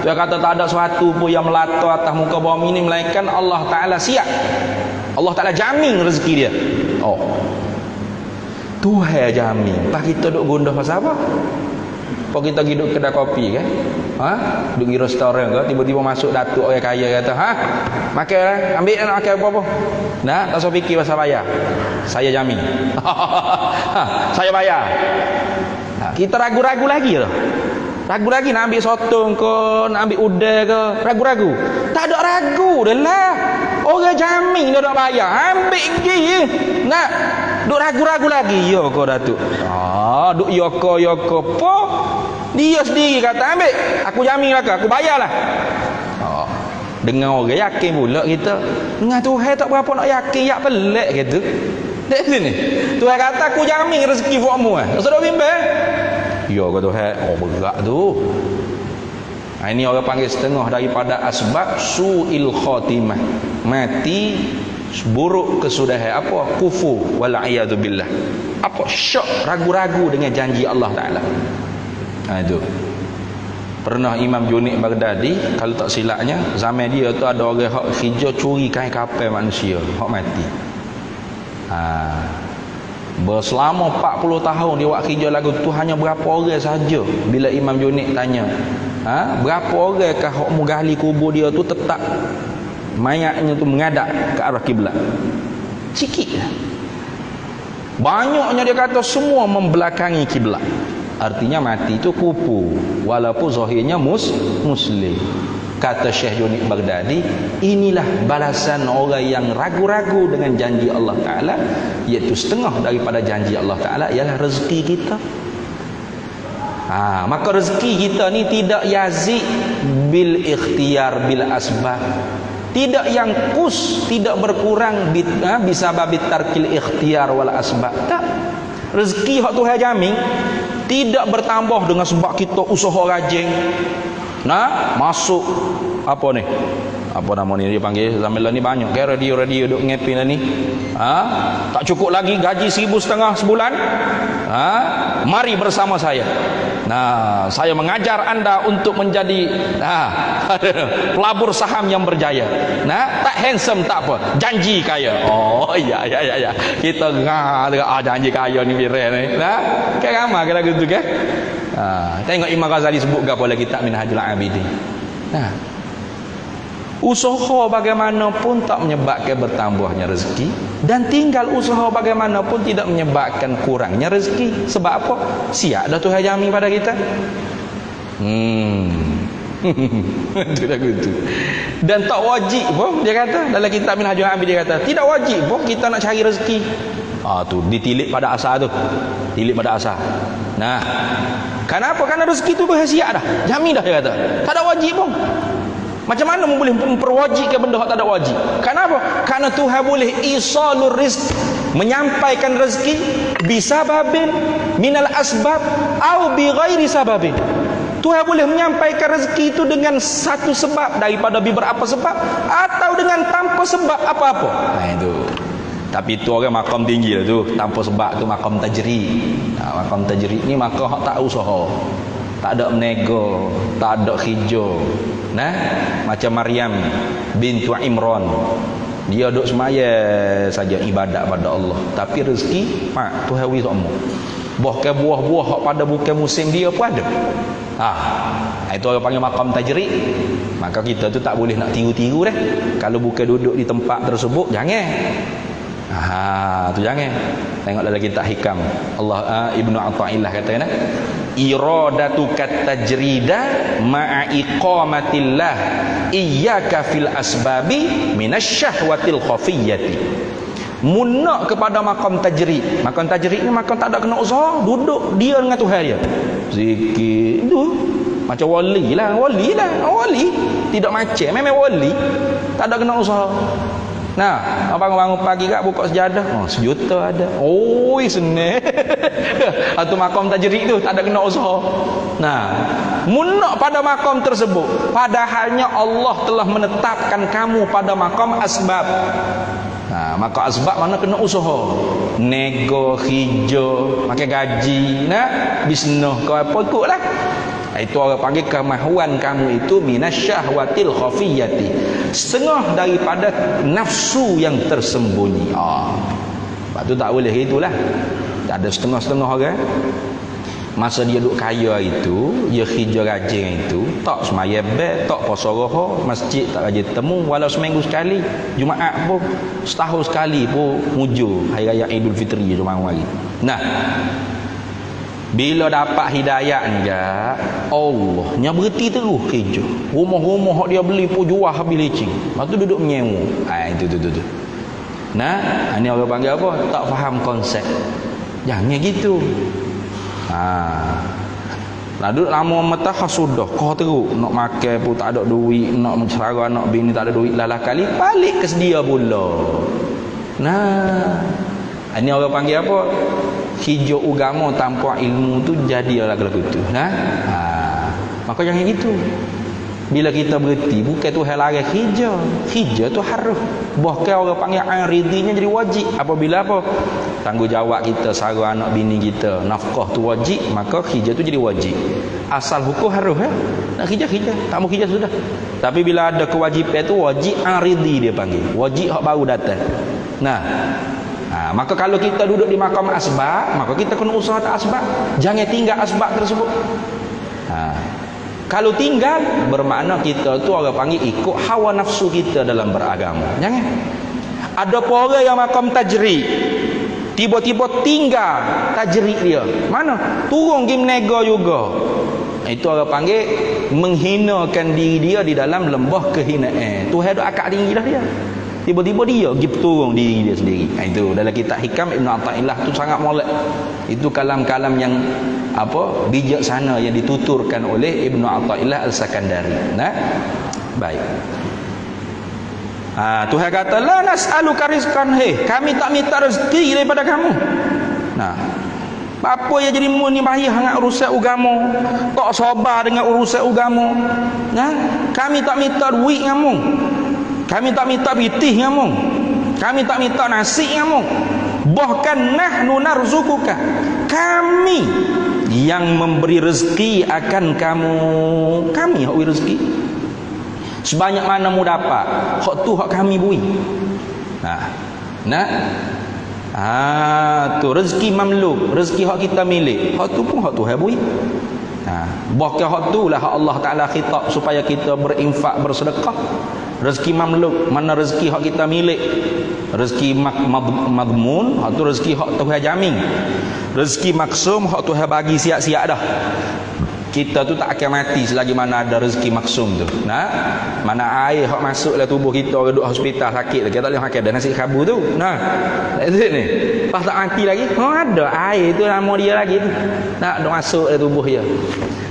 Dia kata tak ada sesuatu pun yang melata atas muka bumi ni melainkan Allah Ta'ala siap. Allah Ta'ala jamin rezeki dia. Tuhan jamin. Pak kita duk gundah pasal apa? Pak kita pergi duduk kedai kopi kan? Duduk di restoran ke? Tiba-tiba masuk datuk orang kaya kata, makan, ambil nak makan apa-apa. Tak usah fikir pasal bayar. Saya jamin. Saya bayar. Kita ragu-ragu lagi lah. Ragu lagi nak ambil sotong ke, nak ambil udang ke, ragu-ragu. Tak ada ragu dah lah. Orang jamin dia nak bayar. Ambil pergi. Duk ragu-ragu lagi. Ya ke Datuk? Duk yoko po. Dia sendiri kata ambil. Aku jamin lah ke, aku bayar lah. Dengar orang yakin pula kita. Dengan Tuhan tak berapa nak yakin. Ya pelik gitu. Dek sini. Tuhan kata aku jamin rezeki buatmu. Tak sedap bimbang. Ya kata Tuhan. Berat tu. Ini orang panggil setengah daripada asbab su'il khatimah. Mati buruk kesudahan. Apa? Kufur wal'iyadu billah. Apa? Syok, ragu-ragu dengan janji Allah Ta'ala. Itu. Pernah Imam Junaid Baghdadi, kalau tak silapnya, zaman dia tu ada orang hak hijau curi kain kapal manusia, hak mati. Berselama 40 tahun dia buat hijau lagu tu hanya berapa orang saja. Bila Imam Junaid tanya, berapa orang kah hak menggali kubur dia tu tetap mayatnya tu menghadap ke arah kiblat? Sikit lah. Banyaknya dia kata semua membelakangi kiblat. Artinya mati itu kupu walaupun zahirnya muslim. Kata Syekh Junaid Baghdadi, inilah balasan orang yang ragu-ragu dengan janji Allah Ta'ala, iaitu setengah daripada janji Allah Ta'ala ialah rezeki kita. Maka rezeki kita ni tidak yazid bil ikhtiar bil asbab. Tidak yang kus, tidak berkurang bisa babit tarkil ikhtiar wal asbab. Tak. Rezeki hak Tuhan jamin tidak bertambah dengan sebab kita usaha rajin. Nah, masuk apa ni? Apa nama ni dia panggil sambil ni banyak ke radio duk ngepin ni. Tak cukup lagi gaji 1,500 sebulan. Mari bersama saya. Nah, saya mengajar anda untuk menjadi pelabur saham yang berjaya. Nah, tak handsome tak apa, janji kaya. Oh ya. Kita janji kaya ni viral ni. Nah, kayak ramai lagu tu ke? Tengok Imam Ghazali sebut apa lagi tak Minhajul Abidin. Nah, usaha bagaimanapun tak menyebabkan bertambahnya rezeki, dan tinggal usaha bagaimanapun tidak menyebabkan kurangnya rezeki. Sebab apa? Siap dah Tuhan jamin pada kita. Itu lagu tu. Dan tak wajib pun dia kata dalam kitab Minhajul Abidin, dia kata tidak wajib pun kita nak cari rezeki. Tu ditilik pada asal tu. Tilik pada asal. Nah, kenapa? Karena rezeki tu Tuhan siap dah. Jamin dah dia kata. Tak ada wajib pun. Macam mana boleh memperwajibkan benda yang tak ada wajib? Kenapa? Karena Tuhan boleh isalur rizq, menyampaikan rezeki bisababin minal asbab au bi ghairi sababin. Tuhan boleh menyampaikan rezeki itu dengan satu sebab daripada beberapa sebab, atau dengan tanpa sebab apa-apa. Itu. Tapi itu orang makam tinggi lah tu, tanpa sebab tu makam tajri. Makam tajri ni makam hak tak usaha, tak ada menego, tak ada hijau. Nah, macam Maryam bintu Imran, dia duduk semaya saja ibadat pada Allah, tapi rezeki Tuhan wi semua. Bahkan buah-buah hak pada bukan musim dia pun ada. Itu orang panggil makam tajri. Maka kita tu tak boleh nak tiru-tiru dah. Kalau bukan duduk di tempat tersebut, jangan. Tu jangan. Tengok dalam kitab Hikam Allah, Ibnu Athaillah kata kan, iradatu katajrida ma'a iqamatillah iyyaka fil asbabi minasyahwatil khafiyyati. Munak kepada makam tajrid. Makam tajrid ni makam tak ada kena usaha, duduk dia dengan Tuhan dia. Zikir tu macam wali lah. Wali tidak macam memang wali, tak ada kena usaha. Nah, bangun-bangun pagi kat buka sejadah, 1 juta ada. Senang. Atau makam tajrid tu tak ada kena usaha. Nah, munak pada makam tersebut, padahalnya Allah telah menetapkan kamu pada makam asbab. Maka asbab mana kena usaha, nego, hijau, pakai gaji, bisnes kau apa ikutlah. Itu orang panggil kemahuan kamu itu minasyahwatil khafiyyati, setengah daripada nafsu yang tersembunyi. Sebab tu tak boleh gitulah. Ada setengah-setengah orang masa dia duk kaya itu, dia hijau rajin itu, tak semaya beg, tak puasa roha, masjid tak rajin temu, walau seminggu sekali, Jumaat pun setahun sekali pun mujur hari raya Idul Fitri cuma hari. Nah, bila dapat hidayah ni Allah nya berhenti terus hijau. Rumah-rumah dia beli pun jual habis licin. Lepas tu duduk menyewa. Itu. Nah, ni orang panggil apa? Tak faham konsep. Jangan gitu. Duduk lama metah sudah kau teruk nak makan pun tak ada duit, nak mencerara nak bini tak ada duit, lalah kali balik ke sedia pula. Nah, ini orang panggil apa? Hijau agama tanpa ilmu tu jadi lagu-lagu tu. Maka jangan gitu. Bila kita berhenti, bukan tu hal larang hijau. Hijau tu harus. Bahkan orang panggil aridinya jadi wajib. Apabila apa? Tanggungjawab kita sara anak bini kita, nafkah tu wajib, maka hijau tu jadi wajib. Asal hukum harus nak hijau. Tak mau hijau sudah. Tapi bila ada kewajipan tu wajib aridi dia panggil. Wajib hak baru datang. Maka kalau kita duduk di makam asbab, maka kita kena usaha tak asbab. Jangan tinggal asbab tersebut. Kalau tinggal, bermakna kita tu orang panggil ikut hawa nafsu kita dalam beragama. Jangan. Ada orang yang makam tajrid, tiba-tiba tinggal tajrid dia. Mana? Turun pergi menega juga. Itu orang panggil menghinakan diri dia di dalam lembah kehinaan. Tuhan ada akak tinggi dah dia. Tiba-tiba dia pergi turun diri dia sendiri. Itu dalam kitab Hikam Ibnu Athaillah tu sangat molek. Itu kalam-kalam yang bijaksana yang dituturkan oleh Ibnu Athaillah Al-Sakandari. Baik. Tuhan kata la nas'aluka rizqan, kami tak minta rezeki daripada kamu. Apa yang jadi mu ni bahaya dengan urusan agama, tak sabar dengan urusan agama. Nah, kami tak minta duit dengan mu, kami tak minta pitih dengan mu, kami tak minta nasi dengan mu. Bahkan nahnu narzuquka, kami yang memberi rezeki akan kamu. Kami hak beri rezeki. Sebanyak mana mu dapat, hak tu hak kami bui. Tu rezeki mamluk, rezeki hak kita milik, hak tu pun hak Tuhan bui. Bahkan hak tu lah hak Allah Taala khitab supaya kita berinfak, bersedekah. Rezeki mamluk, mana rezeki hak kita milik. Rezeki madmun, hak tu rezeki hak Tuhan jamin. Rezeki maksum, hak Tuhan bagi siap-siap dah. Kita tu tak akan mati selagi mana ada rezeki maksum tu. Mana air hak masuk dalam tubuh kita, duduk hospital sakit, kita tak boleh makan dah nasi khabu tu. Ni. Pas tak mati lagi, ada air tu nama dia lagi tu. Duk masuk dalam tubuh dia.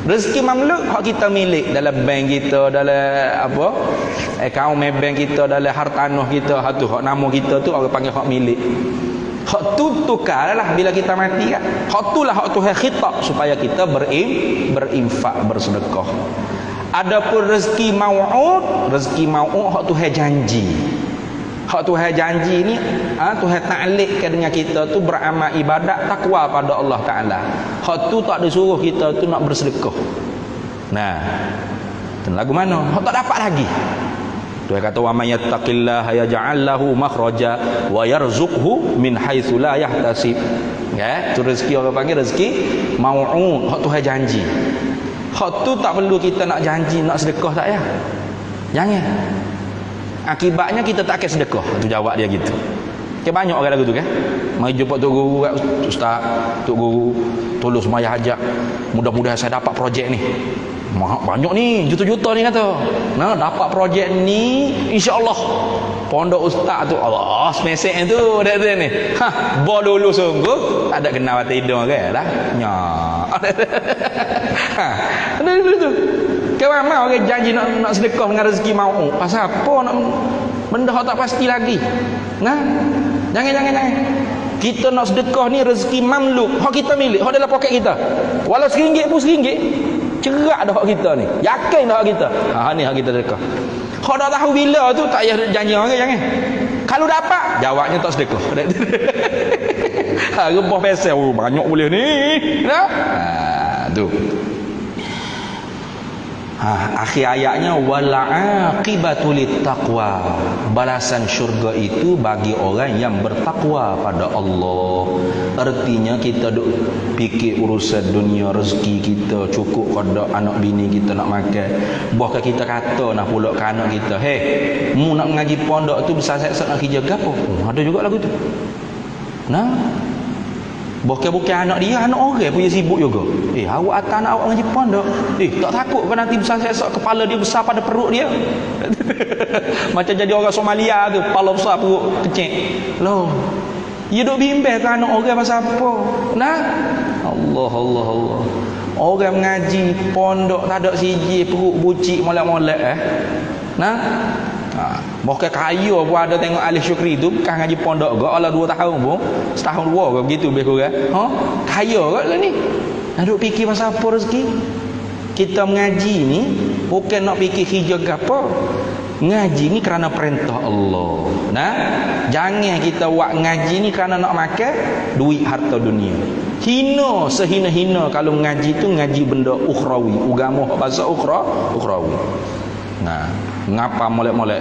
Rezeki mamluk hak kita milik dalam bank kita, dalam akaun bank kita, dalam hartanah kita, hak tu hak nama kita tu orang panggil hak milik. Hak tu tukarlah bila kita mati kan. Hak tu lah hak Tuhan khitab supaya kita berinfak, bersedekah. Adapun rezeki mau'ud hak Tuhan janji. Hak Tuhan janji ni Tuhan ta'liqkan dengan kita tu beramal ibadat takwa pada Allah Taala. Hak tu tak disuruh kita tu nak bersedekah. Dan lagu mana? Hak tak dapat lagi. Tuhan kata wa may yattaqillaha yaj'al lahu makhraja wa yarzuqhu min haitsu la yahtasib. Tu rezeki orang panggil rezeki mau'ud, hak Tuhan janji. Hak tu tak perlu kita nak janji nak sedekah tak ya. Jangan. Akibatnya kita tak akan sedekah. Tu jawab dia gitu. Banyak orang lagu tu kan. Mari jumpa tok guru, ustaz, tok guru, tolong semaya hajat. Mudah-mudahan saya dapat projek ni. Banyak ni, juta-juta ni kata. Dapat projek ni insya-Allah. Pondok ustaz tu Allah semesek tu dah ni. Bol dulu sungguh, tak ada kenal mata hidung ke lah. Ada tu. Kawan mau orang janji nak sedekah dengan rezeki mau. Pasal apa nak benda tak pasti lagi. Jangan. Kita nak sedekah ni rezeki mamluk, hak kita milik, hak dalam poket kita. Walau RM1 pun RM1. Cerak dah hak kita ni. Yakin dah hak kita. Ni hak kita sedekah. Hak dah tahu bila tu tak payah janji orang jangan. Kalau dapat, jawabnya tak sedekah. Rebah pesel banyak boleh ni. Tu. Akhir ayatnya wala aqibatu littaqwa, balasan syurga itu bagi orang yang bertakwa pada Allah. Artinya kita duk fikir urusan dunia, rezeki kita cukup kada anak bini kita nak makan. Bahkan kita kata nak pula ke anak kita, mu nak mengaji pondok tu besar seksa nak kerja gapo? Ada juga lagu tu. Bukan anak dia, anak orang punya sibuk juga. Awak atas anak awak ngaji pondok. Tak takut ke nanti besar esok kepala dia besar pada perut dia? Macam jadi orang Somalia tu, kepala besar perut kecil. Loh. Dia duk bimbang ke anak orang pasal apa? Allah. Orang mengaji pondok tak ada siji perut bucik molek-molek Bahkan kaya pun ada tengok Alif Syukri tu bukan ngaji pondok ke ala 2 tahun pun, setahun 2 ke begitu lebih kurang. Kaya ke lah ni. Nak fikir pasal apa rezeki? Kita mengaji ni bukan nak fikir hijau ke apa. Ngaji ni kerana perintah Allah. Jangan kita buat ngaji ni kerana nak makan duit harta dunia. Hina sehina-hina kalau ngaji tu ngaji benda ukhrawi, agama bahasa ukhrawi. Ngapa molek-molek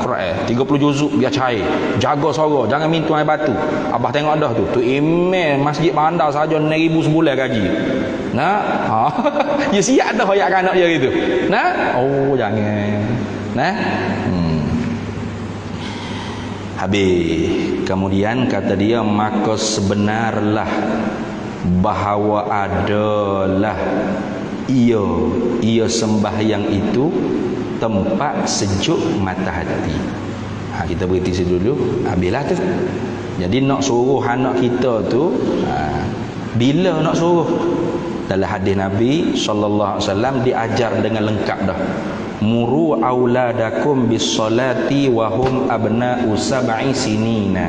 Quran 30 juzuk biar cair, jaga suara, jangan minta air batu. Abah tengok dah tu email masjid bandar saja 6,000 sebulan gaji. Dia siap dah hoyak anak dia gitu. Jangan. Habis kemudian kata dia maka sebenarlah bahawa adalah ia sembahyang itu tempat sejuk mata hati. Kita berhenti situ dulu. Habislah tu. Jadi nak suruh anak kita tu bila nak suruh? Dalam hadis Nabi sallallahu alaihi wasallam diajar dengan lengkap dah. Muru auladakum bis salati wa hum abna'u sab'i sinina.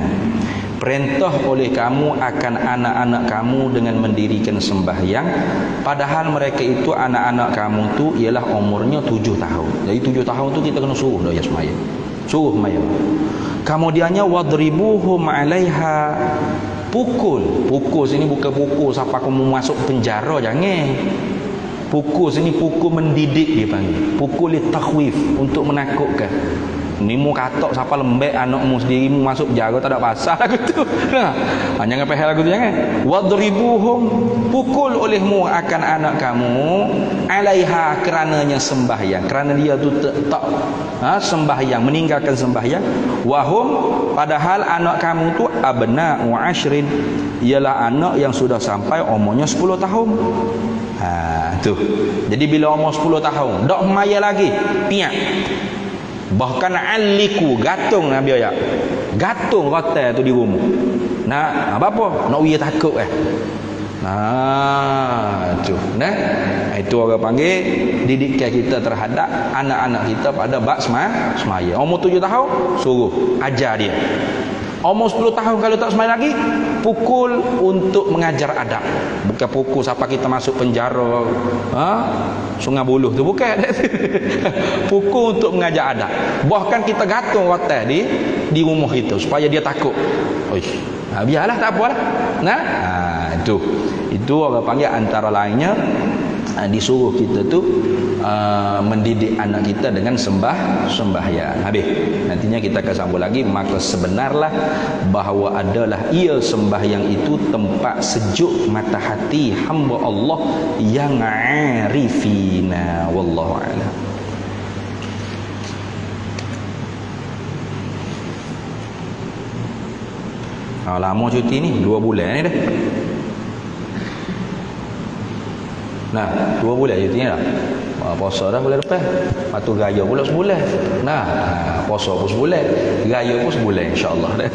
perintah oleh kamu akan anak-anak kamu dengan mendirikan sembahyang, padahal mereka itu anak-anak kamu tu ialah umurnya 7 tahun. Jadi 7 tahun tu kita kena suruh dah ya sembahyang. Suruh sembahyang. Kemudiannya wadribuhum 'alaiha, pukul. Pukul sini bukan pukul siapa kamu masuk penjara, jangan. Pukul sini pukul mendidik dia panggil. Pukul li takhwif, untuk menakutkan. Ni mu katok siapa lembek anakmu sendiri mu masuk penjara tak ada pasal lagu tu. Nah, jangan pahal lagu tu jangan. Wadribuhum, pukul olehmu akan anak kamu 'alaiha, kerananya sembahyang. Kerana dia tu tak sembahyang, meninggalkan sembahyang. Wahum, padahal anak kamu tu abna'u 'ashrin, ialah anak yang sudah sampai umurnya 10 tahun. Tu. Jadi bila umur 10 tahun, dak maya lagi, piak. Bahkan aliku, gatung Nabi ayat. Gatung rotan tu di rumah. Nak apa? Nak uya takut tu. Nah, itu orang panggil didikan kita terhadap anak-anak kita pada bab semaya. Umur 7 tahun suruh ajar dia. Umur 10 tahun kalau tak sembahyang lagi, pukul untuk mengajar adab. Bukan pukul siapa kita masuk penjara, Sungai Buloh tu bukan. Pukul untuk mengajar adab. Bahkan kita gantung rotan di rumah kita supaya dia takut. Oish. Biarlah tak apalah. Nah, itu orang panggil antara lainnya disuruh kita tu mendidik anak kita dengan sembahyang. Habis. Nantinya kita akan sambung lagi. Maka sebenarlah bahawa adalah ia sembahyang itu tempat sejuk mata hati hamba Allah yang arifina. Wallahu a'lam. Lama cuti ni 2 bulan ni dah. Nah, 2 bulan cuti ni dah. Puasa dah bulan depan. Lepas tu raya pula sebulan. Nah, puasa pun sebulan, raya pun sebulan insya-Allah.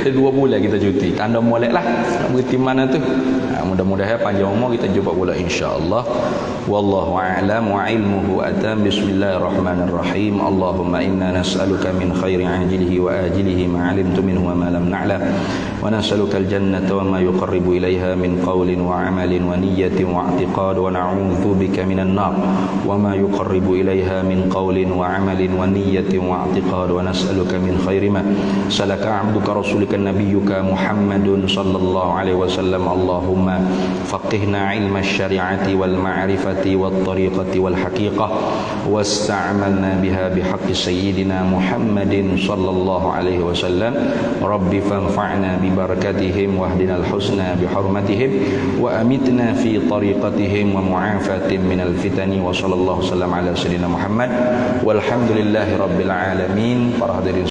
2 bulan kita cuti. Tanda moleklah nak berhenti mana tu. Mudah-mudahan panjang umur kita jumpa pula insya-Allah. Wallahu a'lam wa ilmuhu atam. Bismillahirrahmanirrahim. Allahumma inna nas'aluka min khairi ajilihi wa ajilihi ma 'alimtu minhu wa ma lam na'lam. Wa nas'aluka al-jannata wa ma yuqarribu ilaiha min qawlin wa 'amalin wa niyyatin wa i'tiqad wa na'udzu bika minan nar wa ma yuqarribu ilaiha min qawlin wa 'amalin wa niyyatin wa i'tiqad wa nas'aluka min khairi ma salaka 'abduka rasulika nabiyyuka Muhammadun sallallahu alaihi wasallam. Allahumma faqihna 'ilma asy-syari'ati wal ma'rifati wat tariqati wal haqiqah wasta'malna biha bihaqqi sayyidina Muhammadin sallallahu alaihi wasallam. Rabbi fanfa'na bi barakatihim wahdina al-husna bi hurmatihim wa amitna fi tariqatihim wa mu'afatin minal fitani wa sallallahu sallam ala sayyidina Muhammad walhamdulillahi rabbil alamin. Para hadirin